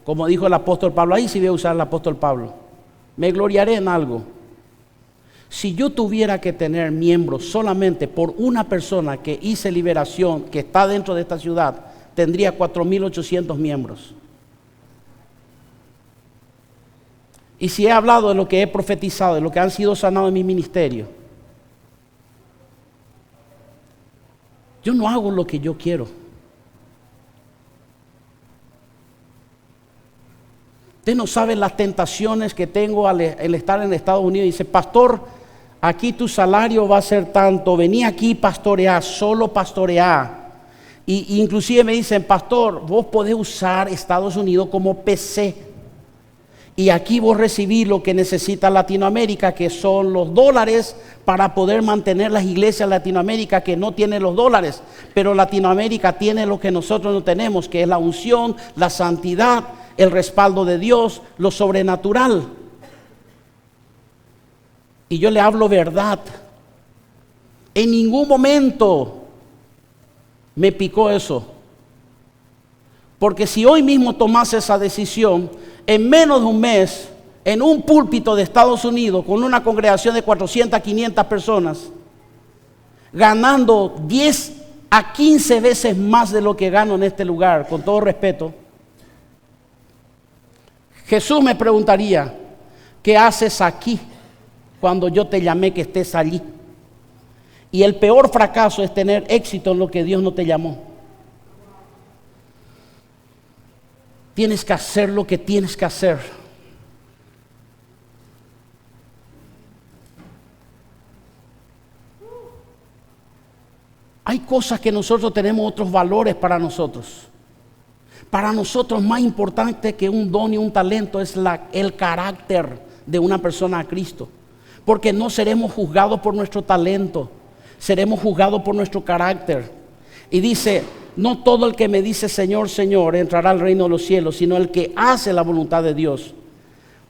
como dijo el apóstol Pablo, ahí sí voy a usar el apóstol Pablo. Me gloriaré en algo. Si yo tuviera que tener miembros solamente por una persona que hice liberación, que está dentro de esta ciudad, tendría 4,800 miembros. Y si he hablado de lo que he profetizado, de lo que han sido sanados en mi ministerio, yo no hago lo que yo quiero. Usted no sabe las tentaciones que tengo al estar en Estados Unidos. Dice, pastor, aquí tu salario va a ser tanto, vení aquí pastorear, solo pastorear. Y inclusive me dicen, pastor, vos podés usar Estados Unidos como PC. Y aquí vos recibís lo que necesita Latinoamérica, que son los dólares para poder mantener las iglesias de Latinoamérica que no tienen los dólares. Pero Latinoamérica tiene lo que nosotros no tenemos, que es la unción, la santidad, el respaldo de Dios, lo sobrenatural. Y yo le hablo verdad. En ningún momento me picó eso. Porque si hoy mismo tomase esa decisión, en menos de un mes, en un púlpito de Estados Unidos, con una congregación de 400, 500 personas, ganando 10 a 15 veces más de lo que gano en este lugar, con todo respeto, Jesús me preguntaría, ¿qué haces aquí cuando yo te llamé que estés allí? Y el peor fracaso es tener éxito en lo que Dios no te llamó. Tienes que hacer lo que tienes que hacer. Hay cosas que nosotros tenemos otros valores para nosotros. Para nosotros más importante que un don y un talento es el carácter de una persona a Cristo. Porque no seremos juzgados por nuestro talento, seremos juzgados por nuestro carácter. Y dice, no todo el que me dice Señor, Señor entrará al reino de los cielos, sino el que hace la voluntad de Dios.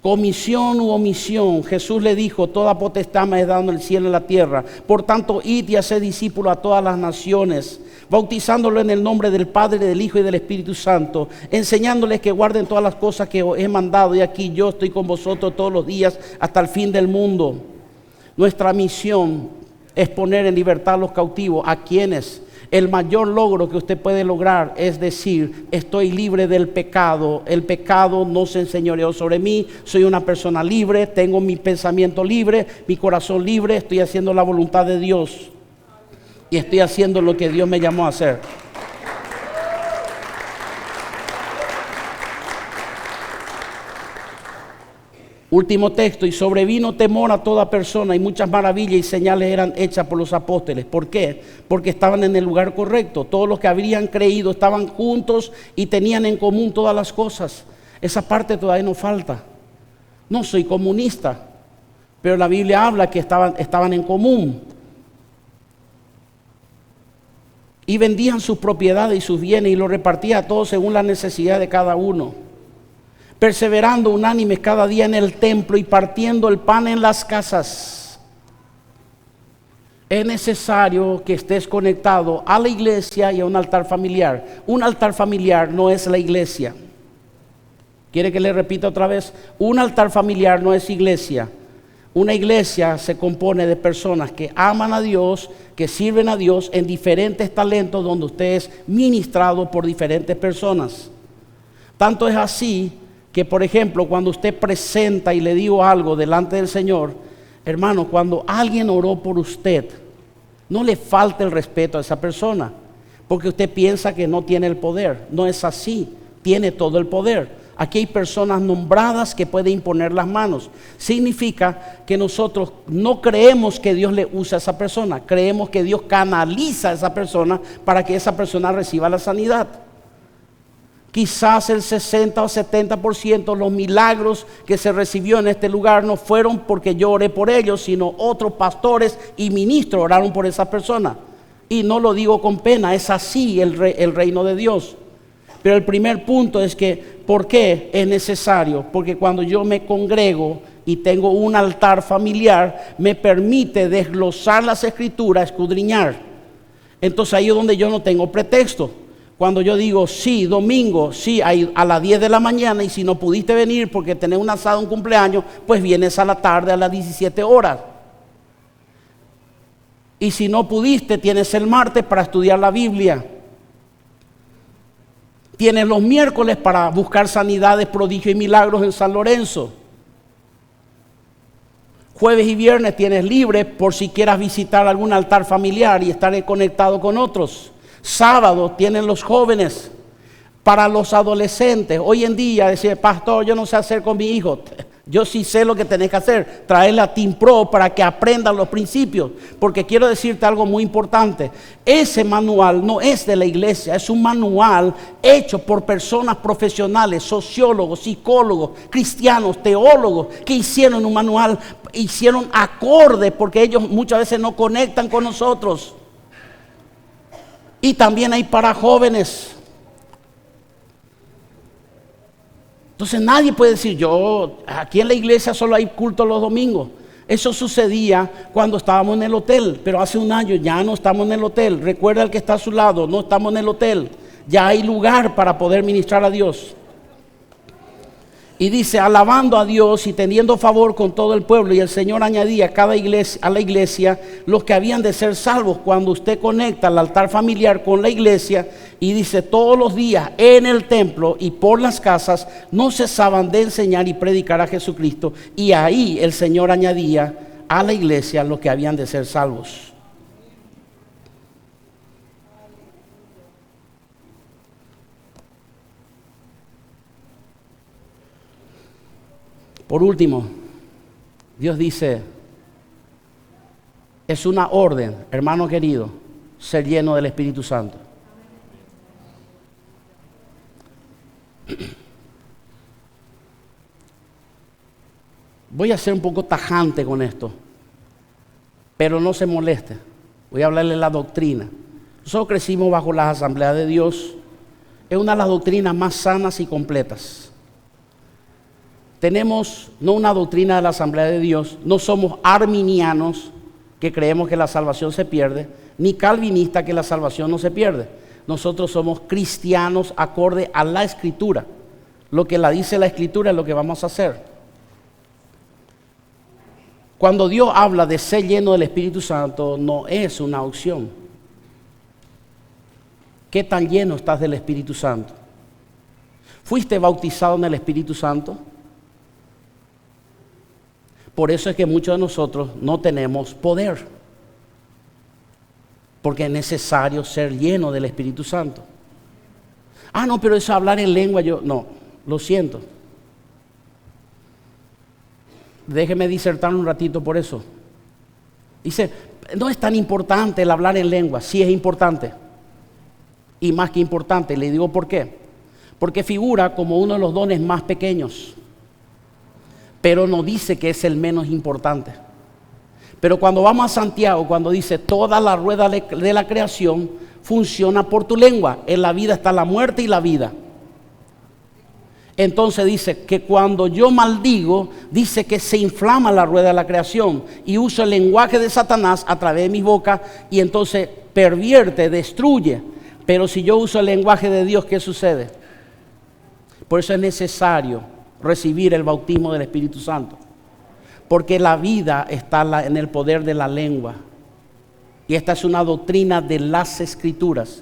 Comisión u omisión, Jesús le dijo, toda potestad me es dada en el cielo y en la tierra. Por tanto, id y haced discípulos a todas las naciones, bautizándolo en el nombre del Padre, del Hijo y del Espíritu Santo, enseñándoles que guarden todas las cosas que os he mandado. Y aquí yo estoy con vosotros todos los días hasta el fin del mundo. Nuestra misión es poner en libertad a los cautivos. ¿A quiénes? El mayor logro que usted puede lograr es decir, estoy libre del pecado, el pecado no se enseñoreó sobre mí, soy una persona libre, tengo mi pensamiento libre, mi corazón libre, estoy haciendo la voluntad de Dios y estoy haciendo lo que Dios me llamó a hacer. Último texto, y sobrevino temor a toda persona y muchas maravillas y señales eran hechas por los apóstoles. ¿Por qué? Porque estaban en el lugar correcto. Todos los que habrían creído estaban juntos y tenían en común todas las cosas. Esa parte todavía nos falta. No soy comunista, pero la Biblia habla que estaban en común. Y vendían sus propiedades y sus bienes y los repartían a todos según la necesidad de cada uno. Perseverando unánimes cada día en el templo y partiendo el pan en las casas. Es necesario que estés conectado a la iglesia y a un altar familiar. Un altar familiar no es la iglesia. ¿Quiere que le repita otra vez? Un altar familiar no es iglesia. Una iglesia se compone de personas que aman a Dios, que sirven a Dios en diferentes talentos donde usted es ministrado por diferentes personas. Tanto es así que, por ejemplo, cuando usted presenta y le digo algo delante del Señor, hermano, cuando alguien oró por usted, no le falte el respeto a esa persona, porque usted piensa que no tiene el poder. No es así, tiene todo el poder. Aquí hay personas nombradas que pueden imponer las manos. Significa que nosotros no creemos que Dios le usa a esa persona, creemos que Dios canaliza a esa persona para que esa persona reciba la sanidad. Quizás el 60 o 70% de los milagros que se recibió en este lugar no fueron porque yo oré por ellos, sino otros pastores y ministros oraron por esa persona. Y no lo digo con pena, es así el reino de Dios. Pero el primer punto es que, ¿por qué es necesario? Porque cuando yo me congrego y tengo un altar familiar, me permite desglosar las escrituras, escudriñar. Entonces ahí es donde yo no tengo pretexto. Cuando yo digo, sí, domingo, sí, a las 10 de la mañana, y si no pudiste venir porque tenés un asado, un cumpleaños, pues vienes a la tarde a las 17 horas. Y si no pudiste, tienes el martes para estudiar la Biblia. Tienes los miércoles para buscar sanidades, prodigios y milagros en San Lorenzo. Jueves y viernes tienes libre por si quieras visitar algún altar familiar y estar conectado con otros. Sábado tienen los jóvenes. Para los adolescentes, hoy en día decir, pastor, yo no sé hacer con mi hijo. Yo sí sé lo que tenés que hacer, traerle a Team Pro para que aprendan los principios, porque quiero decirte algo muy importante. Ese manual no es de la iglesia, es un manual hecho por personas profesionales, sociólogos, psicólogos, cristianos, teólogos, que hicieron un manual, hicieron acorde, porque ellos muchas veces no conectan con nosotros. Y también hay para jóvenes. Entonces nadie puede decir, yo, aquí en la iglesia solo hay culto los domingos. Eso sucedía cuando estábamos en el hotel, pero hace un año ya no estamos en el hotel. Recuerda al que está a su lado, no estamos en el hotel. Ya hay lugar para poder ministrar a Dios. Y dice, alabando a Dios y teniendo favor con todo el pueblo. Y el Señor añadía a la iglesia los que habían de ser salvos. Cuando usted conecta el altar familiar con la iglesia, y dice, todos los días en el templo y por las casas no cesaban de enseñar y predicar a Jesucristo. Y ahí el Señor añadía a la iglesia los que habían de ser salvos. Por último, Dios dice, es una orden, hermano querido, ser lleno del Espíritu Santo. Voy a ser un poco tajante con esto, pero no se moleste. Voy a hablarle de la doctrina. Nosotros crecimos bajo las asambleas de Dios. Es una de las doctrinas más sanas y completas. Tenemos no una doctrina de la Asamblea de Dios, no somos arminianos que creemos que la salvación se pierde, ni calvinistas que la salvación no se pierde. Nosotros somos cristianos acorde a la Escritura. Lo que la dice la Escritura es lo que vamos a hacer. Cuando Dios habla de ser lleno del Espíritu Santo, no es una opción. ¿Qué tan lleno estás del Espíritu Santo? ¿Fuiste bautizado en el Espíritu Santo? Por eso es que muchos de nosotros no tenemos poder, porque es necesario ser lleno del Espíritu Santo. Ah, no, pero eso hablar en lengua, no, lo siento. Déjeme disertar un ratito por eso. Dice, no es tan importante el hablar en lengua. Sí es importante, y más que importante, le digo por qué. Porque figura como uno de los dones más pequeños, pero no dice que es el menos importante. Pero cuando vamos a Santiago, cuando dice toda la rueda de la creación funciona por tu lengua. En la vida está la muerte y la vida. Entonces dice que cuando yo maldigo, dice que se inflama la rueda de la creación y uso el lenguaje de Satanás a través de mi boca y entonces pervierte, destruye. Pero si yo uso el lenguaje de Dios, ¿qué sucede? Por eso es necesario recibir el bautismo del Espíritu Santo. Porque la vida está en el poder de la lengua. Y esta es una doctrina de las Escrituras.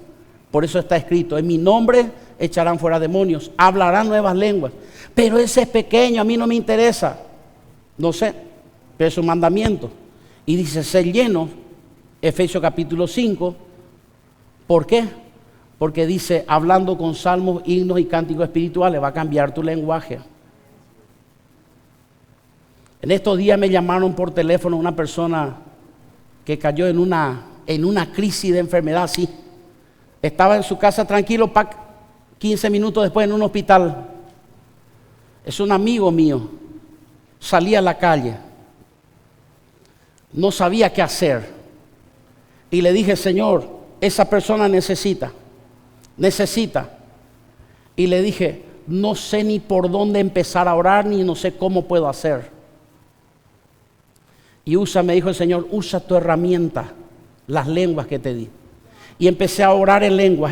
Por eso está escrito: en mi nombre echarán fuera demonios, hablarán nuevas lenguas. Pero ese es pequeño, a mí no me interesa. No sé, pero es un mandamiento. Y dice: ser lleno, Efesios capítulo 5. ¿Por qué? Porque dice: hablando con salmos, himnos y cánticos espirituales. Va a cambiar tu lenguaje. En estos días me llamaron por teléfono una persona que cayó en una crisis de enfermedad, sí. Estaba en su casa tranquilo, 15 minutos después en un hospital. Es un amigo mío. Salí a la calle. No sabía qué hacer. Y le dije: Señor, esa persona necesita. Y le dije: no sé ni por dónde empezar a orar, ni no sé cómo puedo hacer. Y me dijo el Señor: usa tu herramienta, las lenguas que te di. Y empecé a orar en lenguas.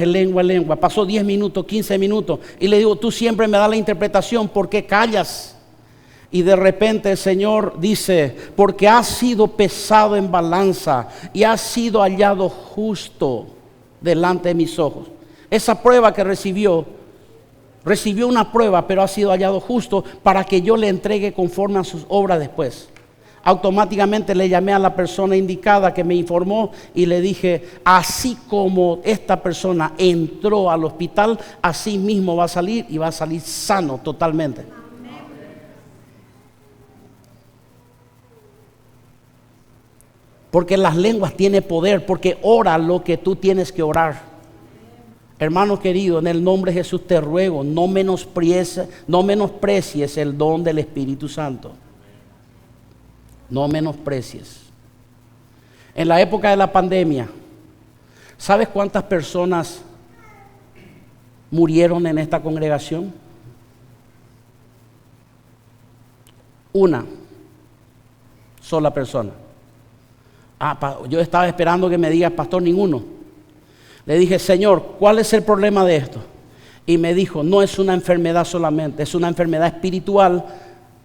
Pasó 10 minutos, 15 minutos. Y le digo: tú siempre me das la interpretación, ¿por qué callas? Y de repente el Señor dice: porque has sido pesado en balanza y has sido hallado justo delante de mis ojos. Esa prueba que recibió una prueba, pero ha sido hallado justo para que yo le entregue conforme a sus obras después. Automáticamente le llamé a la persona indicada que me informó y le dije: así como esta persona entró al hospital, así mismo va a salir, y va a salir sano totalmente. Porque las lenguas tienen poder, porque ora lo que tú tienes que orar. Hermano querido, en el nombre de Jesús te ruego, no menosprecies el don del Espíritu Santo. No menosprecies. En la época de la pandemia, ¿sabes cuántas personas murieron en esta congregación? Una sola persona. Yo estaba esperando que me diga: pastor, ninguno. Le dije: Señor, ¿cuál es el problema de esto? Y me dijo: no es una enfermedad solamente, es una enfermedad espiritual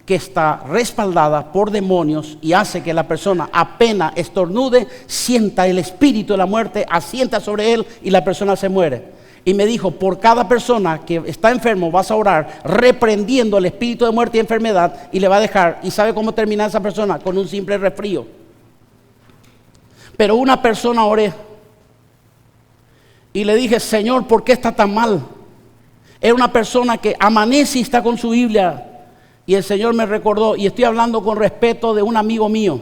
que está respaldada por demonios y hace que la persona apenas estornude, sienta el espíritu de la muerte, asienta sobre él y la persona se muere. Y me dijo: por cada persona que está enfermo vas a orar reprendiendo el espíritu de muerte y enfermedad, y le va a dejar. ¿Y sabe cómo termina esa persona? Con un simple resfrío. Pero una persona oré y le dije: Señor, ¿por qué está tan mal? Era una persona que amanece y está con su Biblia. Y el Señor me recordó, y estoy hablando con respeto de un amigo mío,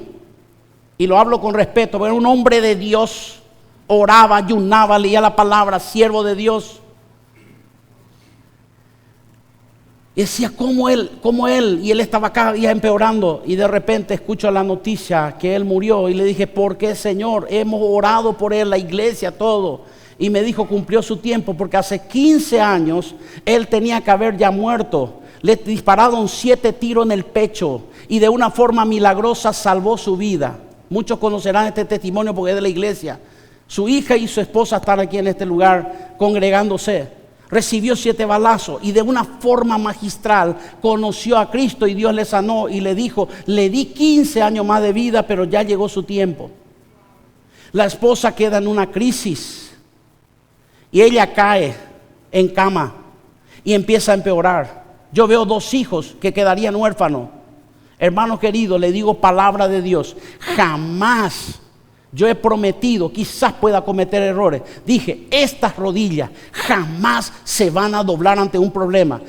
y lo hablo con respeto, porque era un hombre de Dios, oraba, ayunaba, leía la palabra, siervo de Dios. Y decía: ¿cómo él? Y él estaba cada día empeorando, y de repente escucho la noticia que él murió, y le dije: ¿por qué, Señor? Hemos orado por él, la iglesia, todo. Y me dijo: cumplió su tiempo, porque hace 15 años él tenía que haber ya muerto. Le dispararon 7 tiros en el pecho y de una forma milagrosa salvó su vida. Muchos conocerán este testimonio porque es de la iglesia. Su hija y su esposa están aquí en este lugar congregándose. Recibió 7 balazos y de una forma magistral conoció a Cristo, y Dios le sanó y le dijo: le di 15 años más de vida, pero ya llegó su tiempo. La esposa queda en una crisis y ella cae en cama y empieza a empeorar. Yo veo 2 hijos que quedarían huérfanos. Hermano querido, le digo palabra de Dios: jamás yo he prometido, quizás pueda cometer errores. Dije: estas rodillas jamás se van a doblar ante un problema.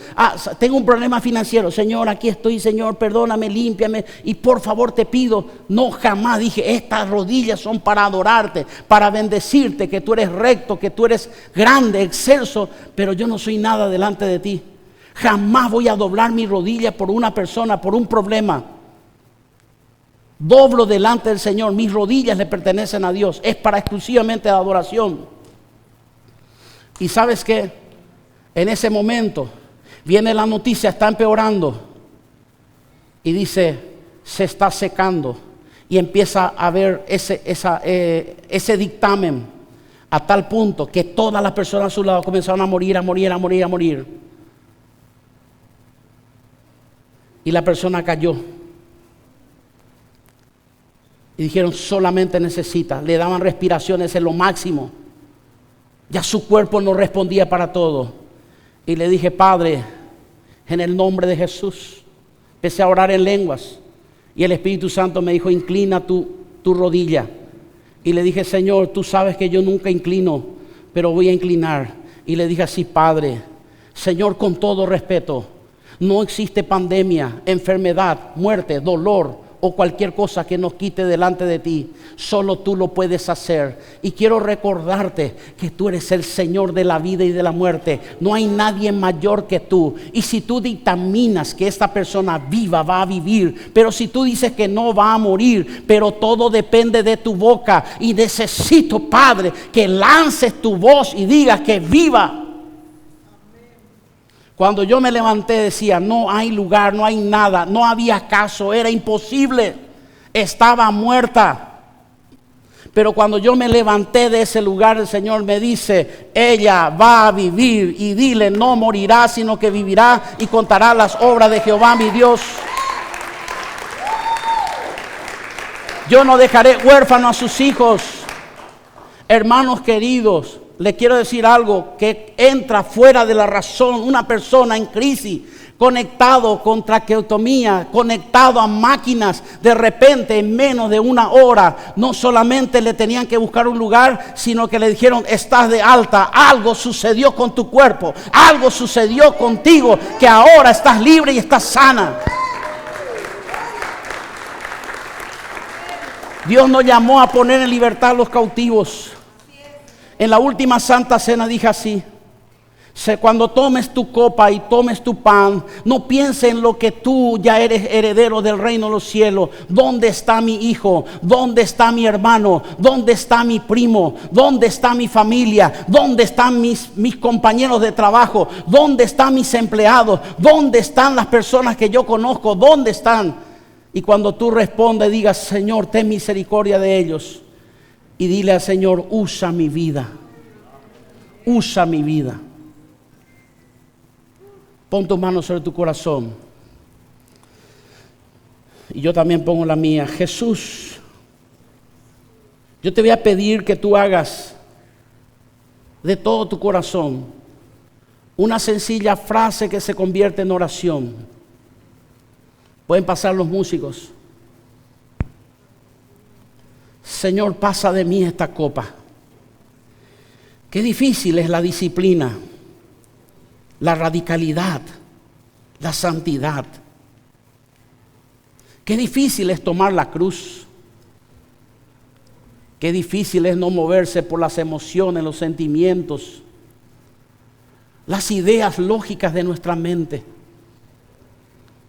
Tengo un problema financiero. Señor, aquí estoy, Señor, perdóname, límpiame y por favor te pido. No, jamás. Dije: estas rodillas son para adorarte, para bendecirte, que tú eres recto, que tú eres grande, excelso, pero yo no soy nada delante de ti. Jamás voy a doblar mi rodilla por una persona, por un problema. Doblo delante del Señor. Mis rodillas le pertenecen a Dios. Es para exclusivamente la adoración. Y ¿sabes qué? En ese momento viene la noticia: está empeorando. Y dice: se está secando. Y empieza a haber ese dictamen, a tal punto que todas las personas a su lado comenzaron a morir. Y la persona cayó. Y dijeron, solamente necesita. Le daban respiraciones en lo máximo. Ya su cuerpo no respondía para todo. Y le dije, Padre, en el nombre de Jesús. Empecé a orar en lenguas. Y el Espíritu Santo me dijo, inclina tu rodilla. Y le dije, Señor, tú sabes que yo nunca inclino, pero voy a inclinar. Y le dije así, Padre, Señor, con todo respeto, no existe pandemia, enfermedad, muerte, dolor o cualquier cosa que nos quite delante de ti. Solo tú lo puedes hacer. Y quiero recordarte que tú eres el Señor de la vida y de la muerte. No hay nadie mayor que tú. Y si tú dictaminas que esta persona viva, va a vivir. Pero si tú dices que no, va a morir. Pero todo depende de tu boca. Y necesito, Padre, que lances tu voz y digas que viva. Cuando yo me levanté decía, no hay lugar, no hay nada, no había caso, era imposible, estaba muerta. Pero cuando yo me levanté de ese lugar, el Señor me dice, ella va a vivir, y dile, no morirá, sino que vivirá y contará las obras de Jehová mi Dios. Yo no dejaré huérfano a sus hijos. Hermanos queridos, le quiero decir algo que entra fuera de la razón. Una persona en crisis, conectado con traqueotomía, conectado a máquinas, de repente en menos de una hora, no solamente le tenían que buscar un lugar, sino que le dijeron, estás de alta, algo sucedió con tu cuerpo, algo sucedió contigo, que ahora estás libre y estás sana. Dios nos llamó a poner en libertad a los cautivos. En la última Santa Cena dije así, cuando tomes tu copa y tomes tu pan, no pienses en lo que tú ya eres heredero del reino de los cielos. ¿Dónde está mi hijo? ¿Dónde está mi hermano? ¿Dónde está mi primo? ¿Dónde está mi familia? ¿Dónde están mis compañeros de trabajo? ¿Dónde están mis empleados? ¿Dónde están las personas que yo conozco? ¿Dónde están? Y cuando tú respondes, digas, Señor, ten misericordia de ellos. Y dile al Señor, usa mi vida. Usa mi vida. Pon tu mano sobre tu corazón. Y yo también pongo la mía. Jesús, yo te voy a pedir que tú hagas de todo tu corazón una sencilla frase que se convierte en oración. Pueden pasar los músicos. Señor, pasa de mí esta copa. Qué difícil es la disciplina, la radicalidad, la santidad. Qué difícil es tomar la cruz. Qué difícil es no moverse por las emociones, los sentimientos, las ideas lógicas de nuestra mente.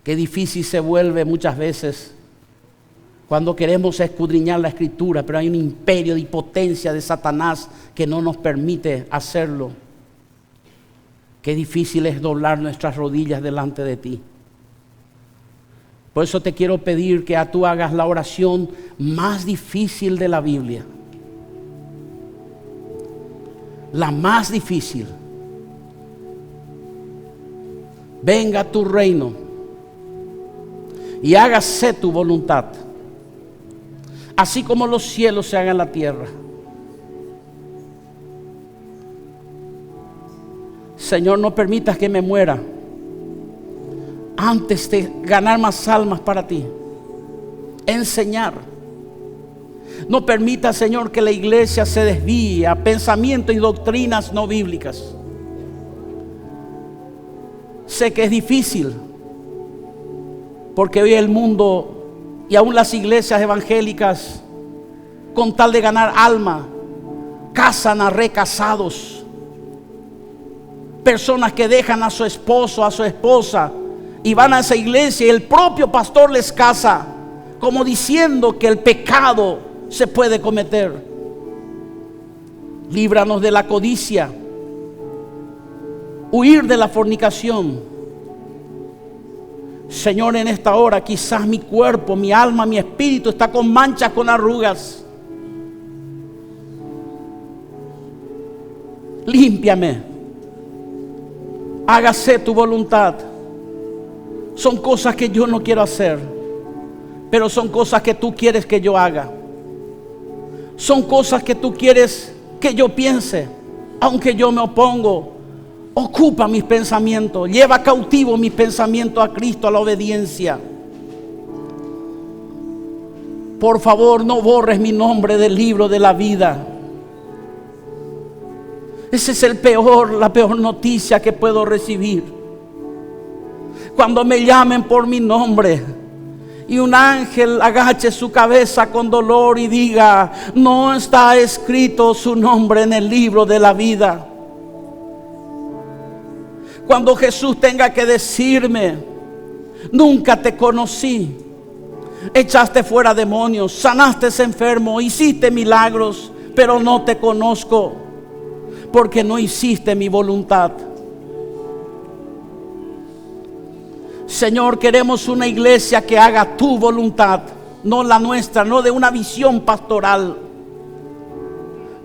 Qué difícil se vuelve muchas veces cuando queremos escudriñar la Escritura, pero hay un imperio de potencia de Satanás que no nos permite hacerlo. Qué difícil es doblar nuestras rodillas delante de ti. Por eso te quiero pedir que tú hagas la oración más difícil de la Biblia. La más difícil. Venga tu reino y hágase tu voluntad, así como los cielos se hagan en la tierra. Señor, no permitas que me muera antes de ganar más almas para ti, enseñar. No permita, Señor, que la iglesia se desvíe a pensamientos y doctrinas no bíblicas. Sé que es difícil, porque hoy el mundo y aún las iglesias evangélicas, con tal de ganar alma, casan a recasados. Personas que dejan a su esposo, a su esposa, y van a esa iglesia y el propio pastor les casa, como diciendo que el pecado se puede cometer. Líbranos de la codicia, huir de la fornicación. Señor, en esta hora quizás mi cuerpo, mi alma, mi espíritu está con manchas, con arrugas. Límpiame. Hágase tu voluntad. Son cosas que yo no quiero hacer, pero son cosas que tú quieres que yo haga. Son cosas que tú quieres que yo piense, aunque yo me opongo. Ocupa mis pensamientos, lleva cautivo mis pensamientos a Cristo, a la obediencia. Por favor, no borres mi nombre del libro de la vida. Esa es la peor noticia que puedo recibir. Cuando me llamen por mi nombre y un ángel agache su cabeza con dolor y diga: no está escrito su nombre en el libro de la vida. Cuando Jesús tenga que decirme: nunca te conocí, echaste fuera demonios, sanaste enfermos, hiciste milagros, pero no te conozco, porque no hiciste mi voluntad. Señor, queremos una iglesia que haga tu voluntad, no la nuestra, no de una visión pastoral.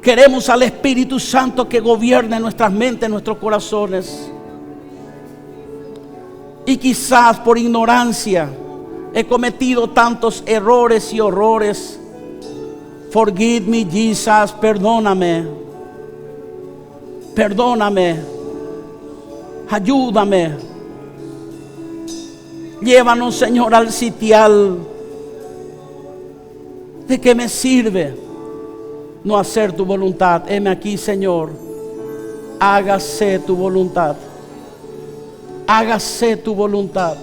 Queremos al Espíritu Santo que gobierne nuestras mentes, nuestros corazones. Y quizás por ignorancia he cometido tantos errores y horrores. Forgive me, Jesus, perdóname. Perdóname. Ayúdame. Llévanos, Señor, al sitial. ¿De qué me sirve no hacer tu voluntad? Heme aquí, Señor. Hágase tu voluntad. Hágase tu voluntad.